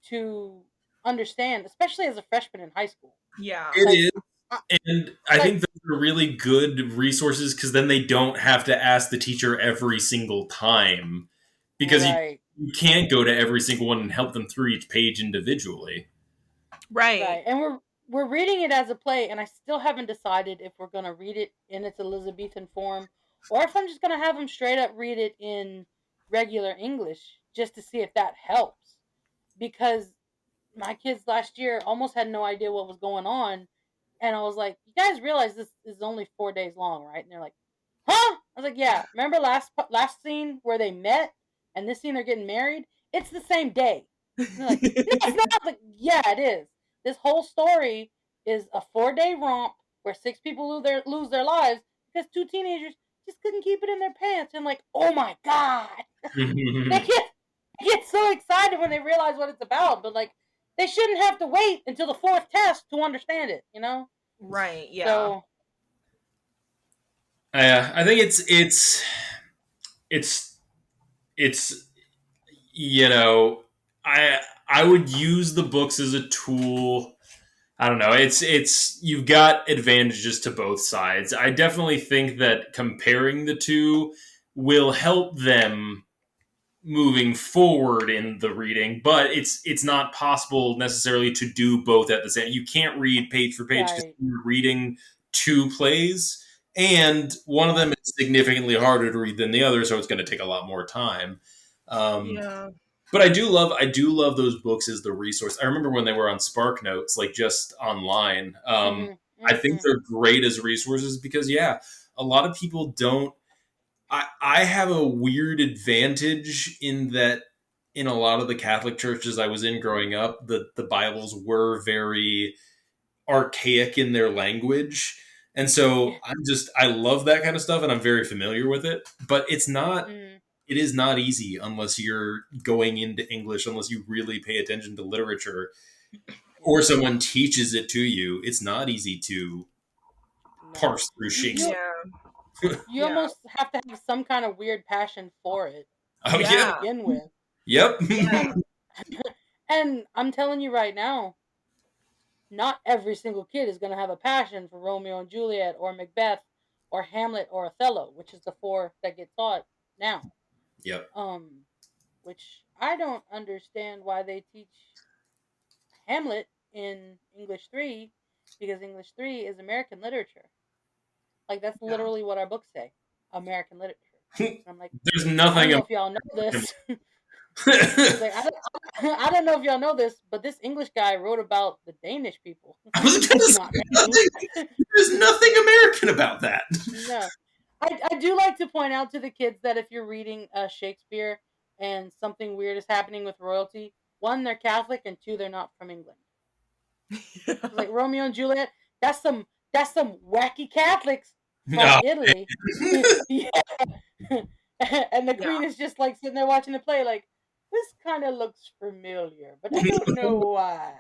to understand, especially as a freshman in high school. Yeah. It Like, is. I, And I like think those are really good resources because then they don't have to ask the teacher every single time because right, you can't go to every single one and help them through each page individually. Right. right, and we're reading it as a play, and I still haven't decided if we're gonna read it in its Elizabethan form, or if I'm just gonna have them straight up read it in regular English just to see if that helps. Because my kids last year almost had no idea what was going on, and I was like, "You guys realize this is only 4 days long, right?" And they're like, "Huh?" I was like, "Yeah. Remember last scene where they met, and this scene they're getting married? It's the same day." And they're like, "No, it's not." I was like, "Yeah, it is. This whole story is a 4 day romp where six people lose their lives because two teenagers just couldn't keep it in their pants." And like, oh my god, they get so excited when they realize what it's about, but like they shouldn't have to wait until the fourth test to understand it, you know? Right. Yeah. So I think it's it's you know I would use the books as a tool. I don't know. It's you've got advantages to both sides. I definitely think that comparing the two will help them moving forward in the reading, but it's not possible necessarily to do both at the same. You can't read page for page because right, you're reading two plays, and one of yeah, them is significantly harder to read than the other, so it's going to take a lot more time. Um, Yeah. but I do love those books as the resource. I remember when they were on Spark Notes, like just online. mhm, I think mhm, they're great as resources because yeah, a lot of people don't. I have a weird advantage in that in a lot of the Catholic churches I was in growing up, the Bibles were very archaic in their language. And yeah, so I love that kind of stuff and I'm very familiar with it, but it's not mhm, it is not easy unless you're going into English, unless you really pay attention to literature or Yeah. someone teaches it to you. It's not easy to No. parse through You you Shakespeare. Yeah. you Yeah. almost have to have some kind of weird passion for it Oh to yeah, Yeah. begin with. yep. Yeah. And and I'm telling you right now, not every single kid is going to have a passion for Romeo and Juliet or Macbeth or Hamlet or Othello, which is the four that get taught now. Yep. Um, which I don't understand why they teach Hamlet in English 3 because English 3 is American literature. Like that's Yeah. literally what our books say, American literature. And I'm like, There's I don't nothing know about if y'all know him. this. He's like, I don't know if y'all know this, but this English guy wrote about the Danish people, I was gonna not say me. nothing. There's nothing American about that. No, I do like to point out to the kids that if you're reading Shakespeare and something weird is happening with royalty, one, they're Catholic, and two, they're not from England. Like Romeo and Juliet, that's some wacky Catholics from No. Italy. Yeah. And the Yeah. queen is just like sitting there watching the play, like this kind of looks familiar, but I don't know why.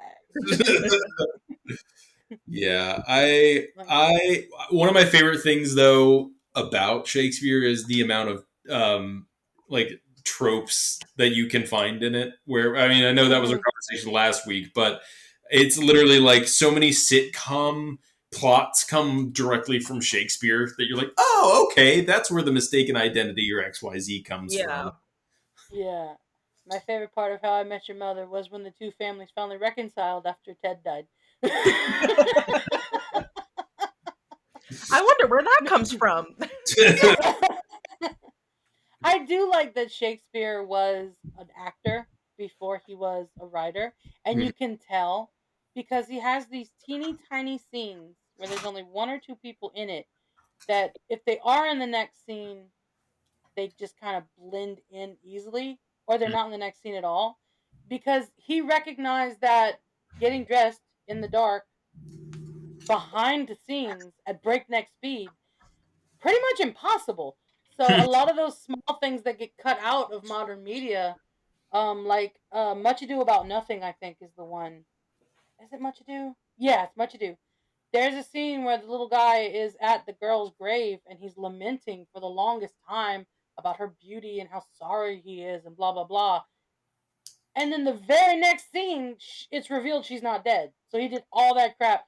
Yeah, Like, I one of my favorite things though about Shakespeare is the amount of like tropes that you can find in it. Where I mean, I know that was our mhm, conversation last week, but it's literally like so many sitcom plots come directly from Shakespeare that you're like, oh, okay, that's where the mistaken identity or XYZ comes from. Yeah. yeah. My favorite part of How I Met Your Mother was when the two families finally reconciled after Ted died. I wonder where that comes from. I do like that Shakespeare was an actor before he was a writer, and you can tell because he has these teeny tiny scenes where there's only one or two people in it that if they are in the next scene, they just kind of blend in easily, or they're not in the next scene at all. Because he recognized that getting dressed in the dark behind the scenes at breakneck speed pretty much impossible. So a lot of those small things that get cut out of modern media, like Much Ado About Nothing, I think is the one. Is it Much Ado? Yeah, it's Much Ado. There's a scene where the little guy is at the girl's grave and he's lamenting for the longest time about her beauty and how sorry he is and blah blah blah. And then the very next scene, it's revealed she's not dead. So he did all that crap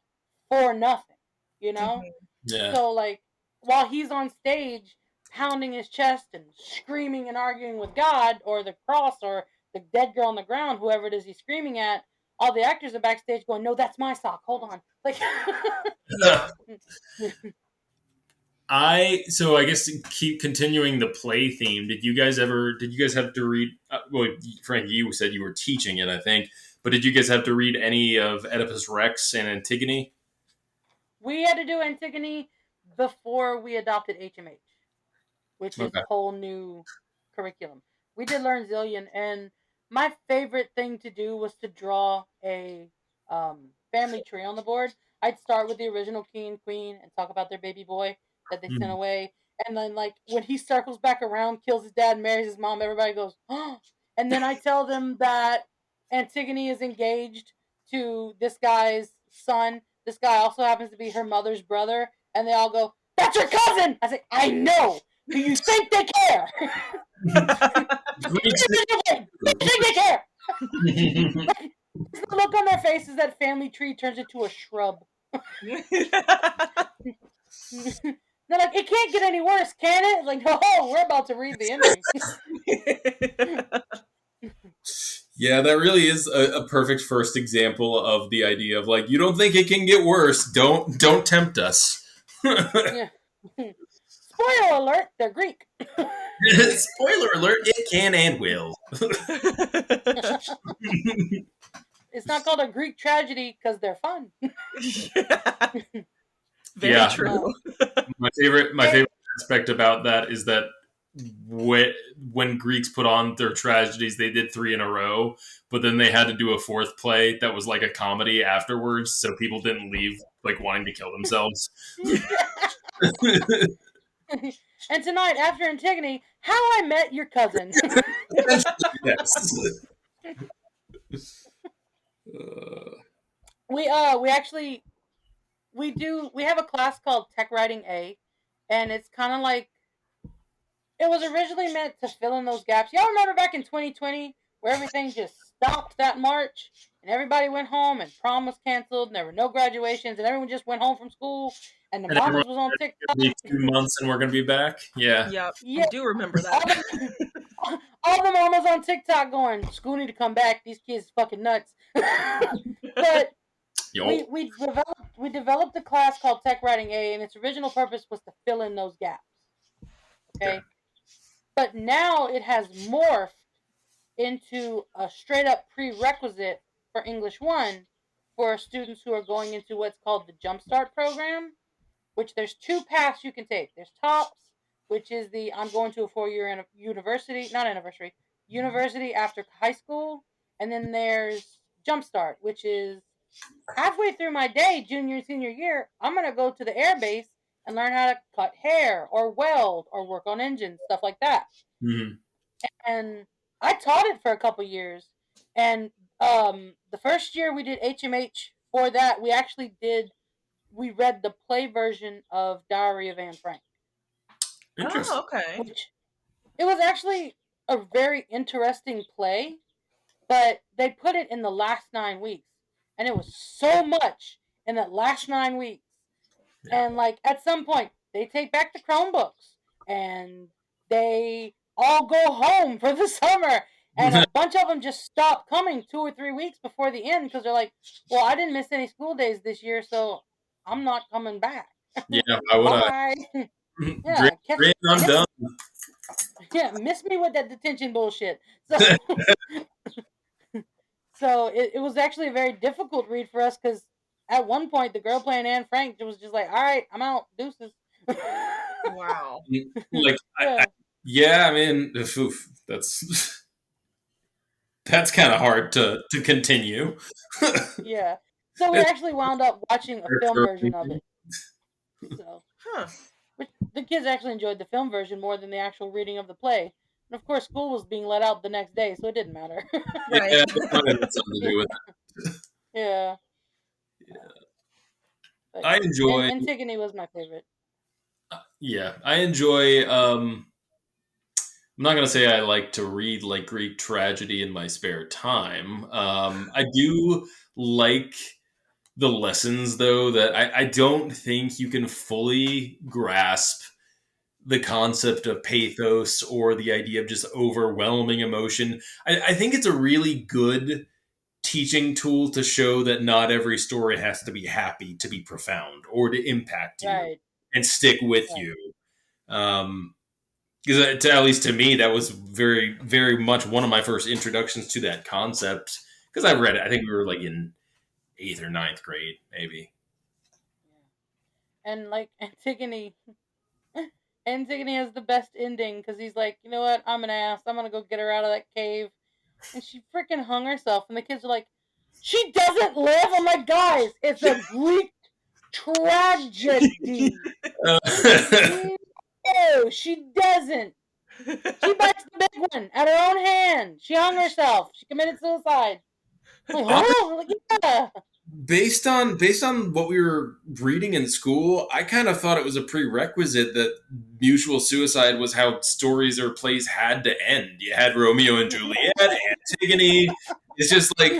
for nothing, you know? Mhm. Yeah. So like while he's on stage pounding his chest and screaming and arguing with God or the cross or the dead girl on the ground, whoever it is he's screaming at, all the actors are backstage going, "No, that's my sock. Hold on." Like Yeah. I guess to keep continuing the play theme. Did you guys have to read? Well, Frank, you said you were teaching it, I think, but did you guys have to read any of Oedipus Rex and Antigone? we had to do Antigone before we adopted HMH, which is Okay. a whole new curriculum. We did learn Zillion, and my favorite thing to do was to draw a family tree on the board. I'd start with the original king and queen and talk about their baby boy that they sent Mhm. away, and then like when he circles back around, kills his dad, marries his mom, everybody goes, "Oh!" And then I tell them that Antigone is engaged to this guy's son. This guy also happens to be her mother's brother, and they all go, "That's your cousin!" I say, "I know. Do you think they care? Greeks. Do you think they care?" The look on their faces that family tree turns into a shrub. They're like, "It can't get any worse, can it?" Like, no, we're about to read the ending. Yeah, that really is a perfect first example of the idea of like you don't think it can get worse. Don't tempt us. Yeah. Spoiler alert, they're Greek. Spoiler alert: it can and will. It's not called a Greek tragedy because they're fun. Yeah. Very Yeah, true. my favorite aspect about that is that when, when Greeks put on their tragedies, they did three in a row, but then they had to do a fourth play that was like a comedy afterwards, so people didn't leave like wanting to kill themselves. And tonight, after Antigone, How I Met Your Cousin. Yes. Uh, We actually we have a class called Tech Writing A, and it's kind of like it was originally meant to fill in those gaps. Y'all remember back in 2020 where everything just stopped that March and everybody went home and prom was canceled and there were no graduations and everyone just went home from school and the and everyone mamas was on give me TikTok. 2 months and we're gonna be back. Yeah. Yep, I Yeah, do remember all that. the, all the mamas on TikTok going, school need to come back. These kids fucking nuts. But Yo. we developed a class called Tech Writing A, and its original purpose was to fill in those gaps. Okay. Okay, but now it has morphed into a straight up prerequisite for English 1 for students who are going into what's called the Jumpstart program, which there's two paths you can take. There's TOPS, which is the I'm going to a 4 year university, not anniversary, university after high school. And then there's Jumpstart, which is halfway through my day, junior and senior year, I'm going to go to the air base and learn how to cut hair or weld or work on engines, stuff like that. Mm-hmm. And I taught it for a couple years. And the first year we did HMH for that, we read the play version of Diary of Anne Frank, Oh, Interesting. okay. which it was actually a very interesting play, but they put it in the last 9 weeks. And it was so much in that last 9 weeks. Yeah. And like at some point, they take back the Chromebooks and they all go home for the summer. And a bunch of them just stop coming 2 or 3 weeks before the end because they're like, well, I didn't miss any school days this year, so I'm not coming back. Yeah. Why would I? Bye. Great. Yeah, Great. I'm miss done. miss me with that detention bullshit. So it was actually a very difficult read for us because at one point the girl playing Anne Frank was just like, all right, I'm out, deuces. Wow. Like, Yeah. yeah. I mean, oof, that's kind of hard to continue. Yeah. So we It's actually wound up watching a film version of it. So Huh. which the kids actually enjoyed the film version more than the actual reading of the play. And of course school was being let out the next day, so it didn't matter. yeah, Right. it might have had something to Yeah. do with Yeah. it. But I yeah. And enjoy. Antigone was my favorite. Yeah, I enjoy. I'm not gonna say I like to read like Greek tragedy in my spare time. I do like the lessons though that I don't think you can fully grasp the concept of pathos or the idea of just overwhelming emotion. I think it's a really good teaching tool to show that not every story has to be happy to be profound or to impact you Right. and stick with Right. you. Because at least to me, that was very, very much one of my first introductions to that concept. Because I read it, I think we were like in 8th or 9th grade, maybe. Yeah. And like Antigone has the best ending because he's like, you know what? I'm an ass. I'm gonna go get her out of that cave, and she freaking hung herself. And the kids are like, she doesn't live. I'm like, guys, it's a Greek tragedy. No, she doesn't. She bites the big one at her own hand. She hung herself. She committed suicide. I'm like, oh, like, yeah. Based on what we were reading in school, I kind of thought it was a prerequisite that mutual suicide was how stories or plays had to end. You had Romeo and Juliet, Antigone. It's just like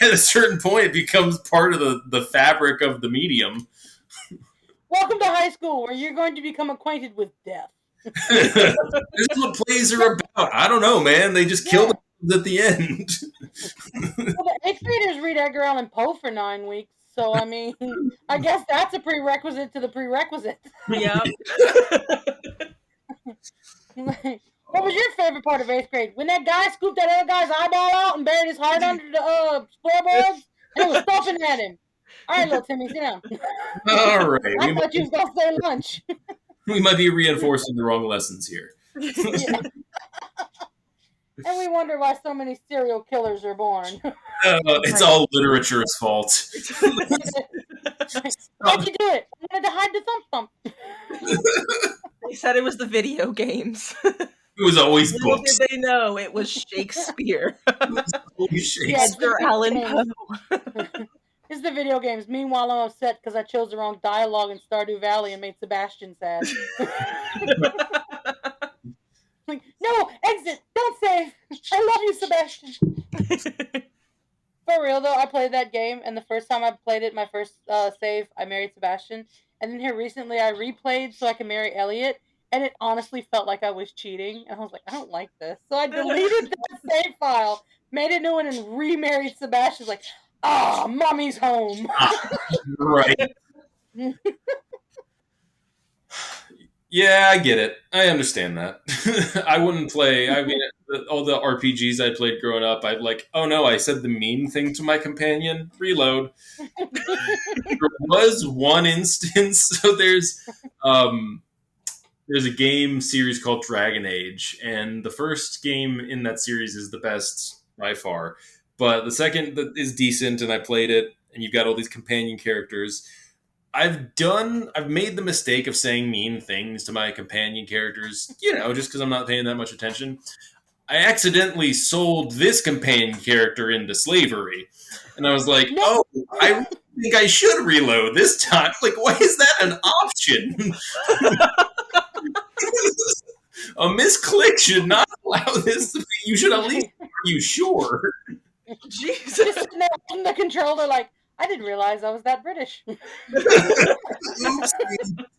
at a certain point, it becomes part of the fabric of the medium. Welcome to high school, where you're going to become acquainted with death. This is what plays are about. I don't know, man. They just kill Yeah. them at the end. Well, the eighth graders read Edgar Allan Poe for 9 weeks, so I mean, I guess that's a prerequisite to the prerequisite. Yep. What was your favorite part of eighth grade? When that guy scooped that other guy's eyeball out and buried his heart under the floorboards, and it was stomping at him. All right, little Timmy, sit down. All right, I thought you was gonna say lunch. we might be reinforcing the wrong lessons here. Yeah. And we wonder why so many serial killers are born. It's all literature's fault. Why'd you do it? I wanted to hide the thump thump. They said it was the video games. It was always Little books. did they know it was Shakespeare. It was always Yeah, it's the Edgar Shakespeare. video Allan games. Poe. It's the video games. Meanwhile, I'm upset because I chose the wrong dialogue in Stardew Valley and made Sebastian sad. Like, no, exit, don't save. I love you, Sebastian. For real though, I played that game, and the first time I played it, my first save, I married Sebastian. And then here recently, I replayed so I could marry Elliot, and it honestly felt like I was cheating. And I was like, I don't like this, so I deleted that save file, made a new one, and remarried Sebastian. Like, ah, mommy's home. Right. Yeah, I get it. I understand that. I wouldn't play. I mean, all the RPGs I played growing up, I'd like, oh no, I said the mean thing to my companion. Reload. There was one instance. So um, there's a game series called Dragon Age, and the first game in that series is the best by far. But the second that is decent, and I played it, and you've got all these companion characters. I've made the mistake of saying mean things to my companion characters, just because I'm not paying that much attention. I accidentally sold this companion character into slavery. And I was like, No. oh, I really think I should reload this time. Like, why is that an option? A misclick should not allow this to be. You should at least, are you sure? Jesus. Just sitting there on the controller, like, I didn't realize I was that British.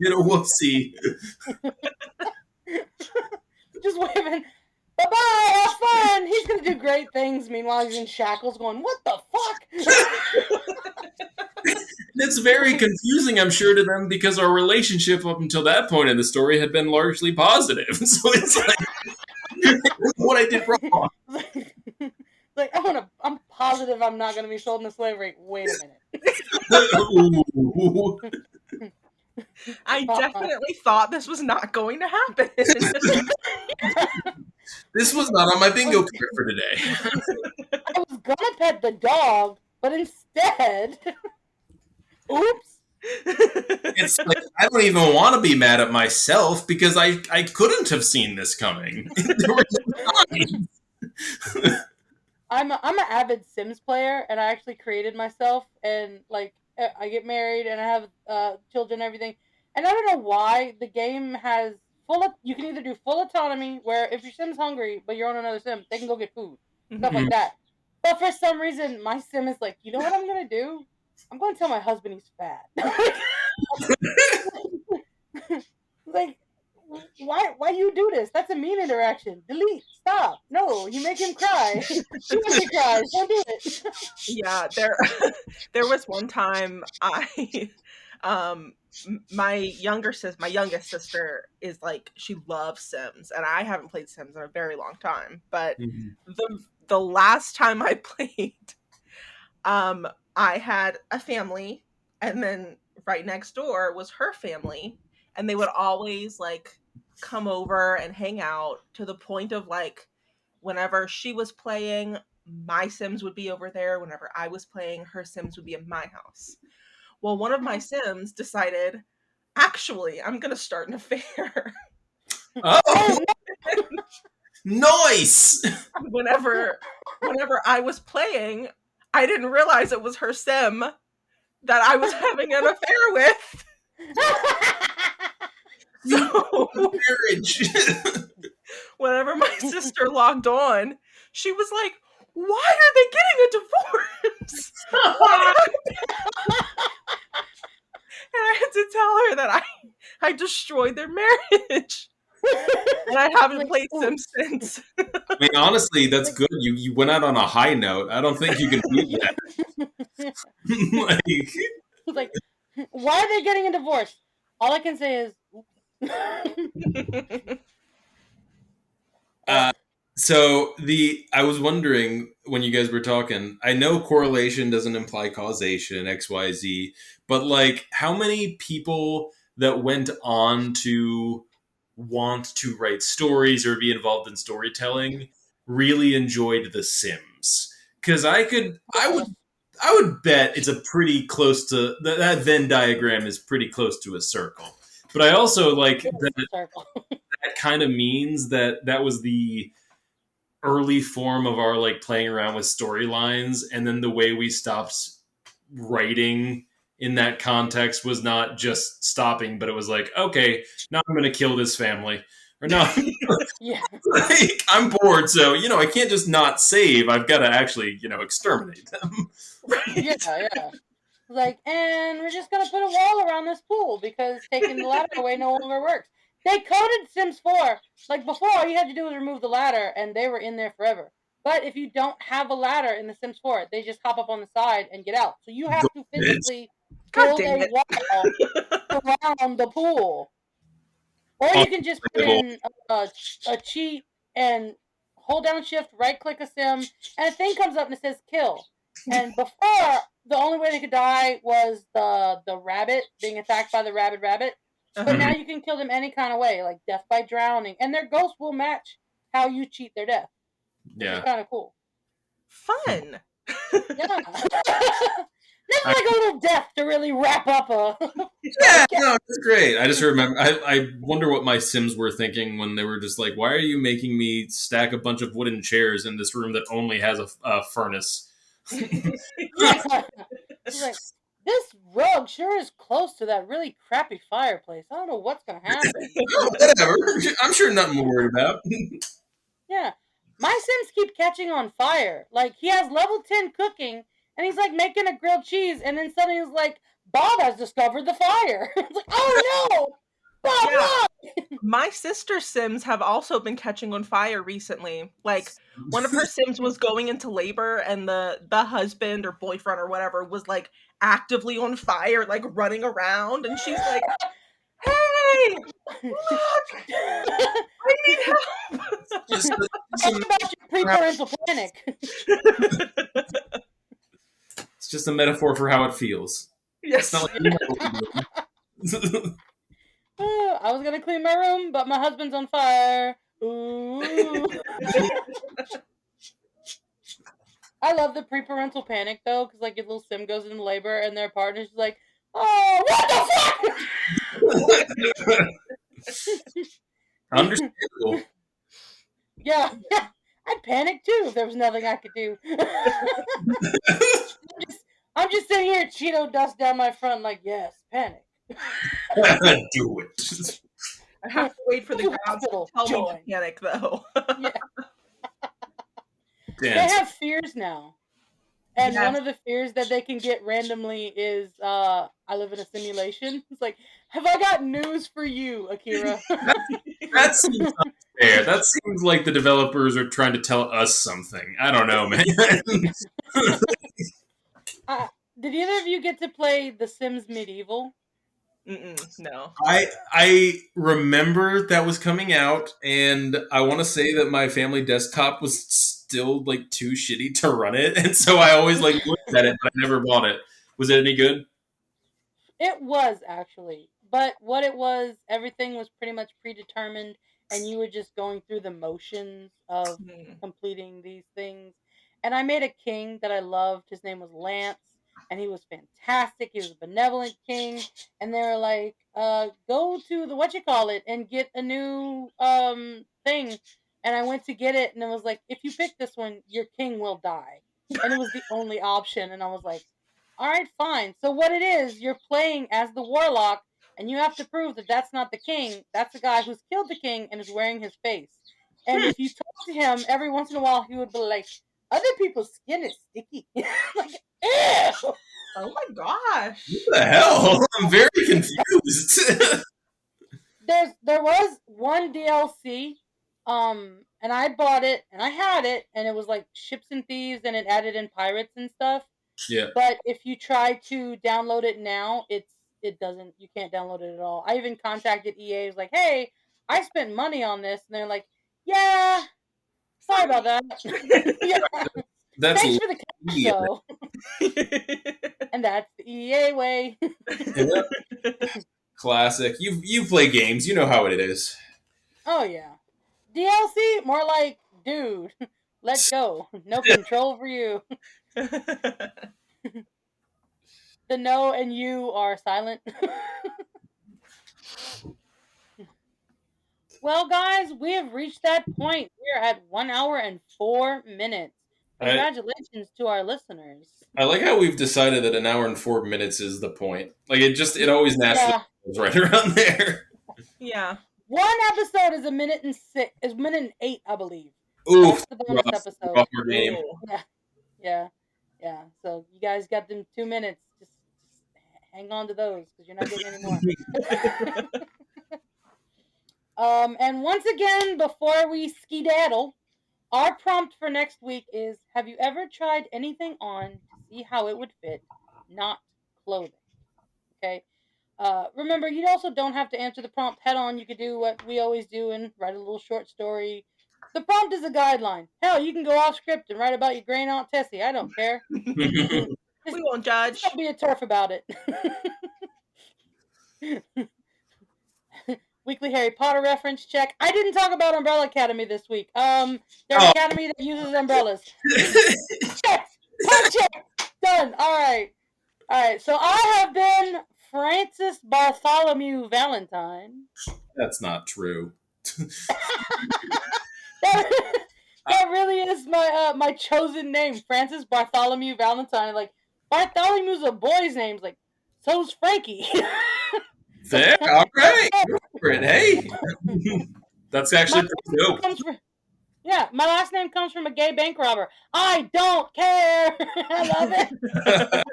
Whoopsie. Just waving, bye bye, have fun. He's gonna do great things. Meanwhile, he's in shackles, going, "What the fuck?" It's very confusing, I'm sure, to them because our relationship up until that point in the story had been largely positive. So it's like, what I did wrong. Like, I'm positive I'm not gonna be sold into slavery. Wait a minute. Ooh. I definitely thought this was not going to happen. This was not on my bingo card for today. I was gonna pet the dog, but instead, oops. It's like I don't even want to be mad at myself because I couldn't have seen this coming. There were no signs. I'm an avid Sims player, and I actually created myself, and like I get married, and I have children, and everything. And I don't know why the game has you can either do full autonomy, where if your Sim's hungry, but you're on another Sim, they can go get food, stuff like that. But for some reason, my Sim is like, you know what I'm gonna do? I'm gonna tell my husband he's fat. Like, why you do this? That's a mean interaction. Delete. Stop. No, you make him cry. She makes me cry. Don't do it. Yeah, there was one time um my youngest sister is like, she loves Sims, and I haven't played Sims in a very long time. But the last time I played, I had a family, and then right next door was her family, and they would always like come over and hang out, to the point of like, whenever she was playing, my Sims would be over there. Whenever I was playing, her Sims would be in my house. Well, one of my Sims decided, actually, I'm going to start an affair. Oh, nice! whenever I was playing, I didn't realize it was her Sim that I was having an affair with. So Marriage. whenever my sister logged on, she was like, why are they getting a divorce? And I had to tell her that I destroyed their marriage. And I haven't Like, played ooh. Sims since. I mean, honestly, that's good. You went out on a high note. I don't think you can beat that. Like, Like, why are they getting a divorce? All I can say is, uh, so I was wondering when you guys were talking. I know correlation doesn't imply causation, X, Y, Z, but like, how many people that went on to want to write stories or be involved in storytelling really enjoyed The Sims? Because I would bet it's a pretty close to that Venn diagram is pretty close to a circle. But I also like that circle. that kind of means that that was the early form of our like playing around with storylines, and then the way we stopped writing in that context was not just stopping, but it was like, okay, now I'm going to kill this family, or no, Yeah. like, I'm bored, so I can't just not save. I've got to actually exterminate them. Yeah, Right. yeah. Like, and we're just gonna put a wall around this pool because taking the ladder away no longer works. They coded Sims 4. Like before, all you had to do was remove the ladder, and they were in there forever. But if you don't have a ladder in the Sims 4, they just hop up on the side and get out. So you have to Bitch. physically God build dang a it. wall around the pool. Or you can just put Unplayable. in a cheat and hold down shift, right click a sim, and a thing comes up and it says kill. And before, the only way they could die was the rabbit being attacked by the rabid rabbit. But Uh-huh. now you can kill them any kind of way, like death by drowning, and their ghost will match how you cheat their death, which is Yeah. kind of cool. Fun. Yeah. Nothing I, like a little death to really wrap up a yeah, podcast. no, it's great. I just remember. I wonder what my Sims were thinking when they were just like, "Why are you making me stack a bunch of wooden chairs in this room that only has a furnace?" Yeah. Like, this rug sure is close to that really crappy fireplace. I don't know what's gonna happen. Oh, whatever. I'm sure nothing to worry about. Yeah. My Sims keep catching on fire. Like, he has level 10 cooking, and he's like making a grilled cheese, and then suddenly he's like, Bob has discovered the fire. It's like, oh no! Bob, Yeah. why? My sister's Sims have also been catching on fire recently. Like one of her Sims was going into labor and the husband or boyfriend or whatever was like actively on fire, like running around, and she's like, "Hey, look, I need Just, Talk some, about your pre-parental panic. it's just a metaphor for how it feels. It's not Yes. like you know what you're doing. I was gonna clean my room, but my husband's on fire. Ooh. I love the pre-parental panic though, because like your little sim goes into labor and their partner's like, "Oh, what the fuck?" Understandable. Yeah, I'd panic too if there was nothing I could do. I'm just sitting here, Cheeto dust down my front, like, yes, panic. Do it. I have to wait for the To gods to hospital, tell me to join. panic, though. Yeah, they Dance. have fears now. And one Yes. of the fears that they can get randomly is I live in a simulation. It's like, have I got news for you, Akira? That seems unfair. That seems like the developers are trying to tell us something. I don't know, man. uh, did either of you get to play The Sims Medieval? No. I remember that was coming out, and I want to say that my family desktop was still like too shitty to run it, and so I always like looked at it, but I never bought it. Was it any good? It was actually, but what it was, everything was pretty much predetermined, and you were just going through the motions of Mm. completing these things. And I made a king that I loved. His name was Lance, and he was fantastic. He was a benevolent king, and they were like, go to the what you call it and get a new thing." And I went to get it, and it was like, if you pick this one, your king will die, and it was the only option. And I was like, all right, fine. So what it is, you're playing as the warlock, and you have to prove that that's not the king. That's the guy who's killed the king and is wearing his face. And Hmm. if you talk to him every once in a while, he would be like, "Other people's skin is sticky." Like, ew. Oh my What gosh. the hell? I'm very confused. There was one DLC, and I bought it and I had it, and it was like ships and thieves, and it added in pirates and stuff. Yeah. But if you try to download it now, it doesn't. You can't download it at all. I even contacted EA. I was like, "Hey, I spent money on this," and they're like, "Yeah, sorry about Sorry. that." Yeah, That's thanks for the cash yeah. though. And that's the EA way. Classic. You play games. You know how it is. Oh yeah, DLC more like, dude, let go. No control for you. The no and you are silent. Well, guys, we have reached that point. We're at 1 hour and 4 minutes. I Congratulations to our listeners. I like how we've decided that an hour and 4 minutes is the point. Like it always naturally Yeah. goes right around there. Yeah. One episode is a minute and 6, is a minute and 8, I believe. Oof, That's the bonus episode. rougher game. Ooh. Yeah. Yeah. So you guys got them 2 minutes. Just hang on to those because you're not getting any more. And once again, before we skedaddle, our prompt for next week is: have you ever tried anything on to see how it would fit, not clothing? Okay. Remember, you also don't have to answer the prompt head on. You could do what we always do and write a little short story. The prompt is a guideline. Hell, you can go off script and write about your great aunt Tessie. I don't care. We won't judge. Just don't be a turf about it. Weekly Harry Potter reference check. I didn't talk about Umbrella Academy this week. They're an academy that uses umbrellas. Check. Punch check. Done. All right. So I have been Francis Bartholomew Valentine. That's not true. that really is my chosen name, Francis Bartholomew Valentine. Like Bartholomew's a boy's name. Like so's Frankie. Fair, all right. Go for it. Hey, that's actually pretty dope. Yeah, my last name comes from a gay bank robber. I don't care. I love it.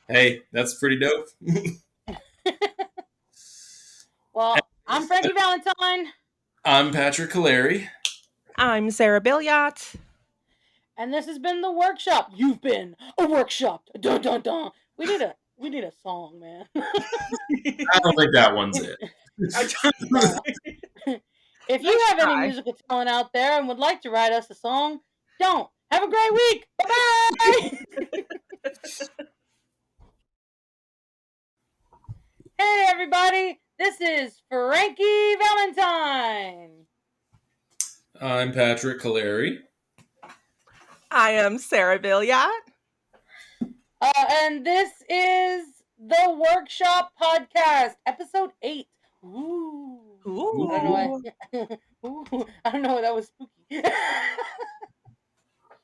Hey, that's pretty dope. Well, I'm Frankie Valentine. I'm Patrick Caleri. I'm Sarah Billiot. And this has been The Workshop. You've been a workshop. Dun dun dun. We need a song, man. I don't think that one's it. If you have any musical talent out there and would like to write us a song, don't. Have a great week. Bye-bye. Hey, everybody. This is Frankie Valentine. I'm Patrick Caleri. I am Sarah Billiot. And this is The Workshop Podcast, episode 8. Ooh. Ooh. I don't know why. Ooh. I don't know. That was spooky.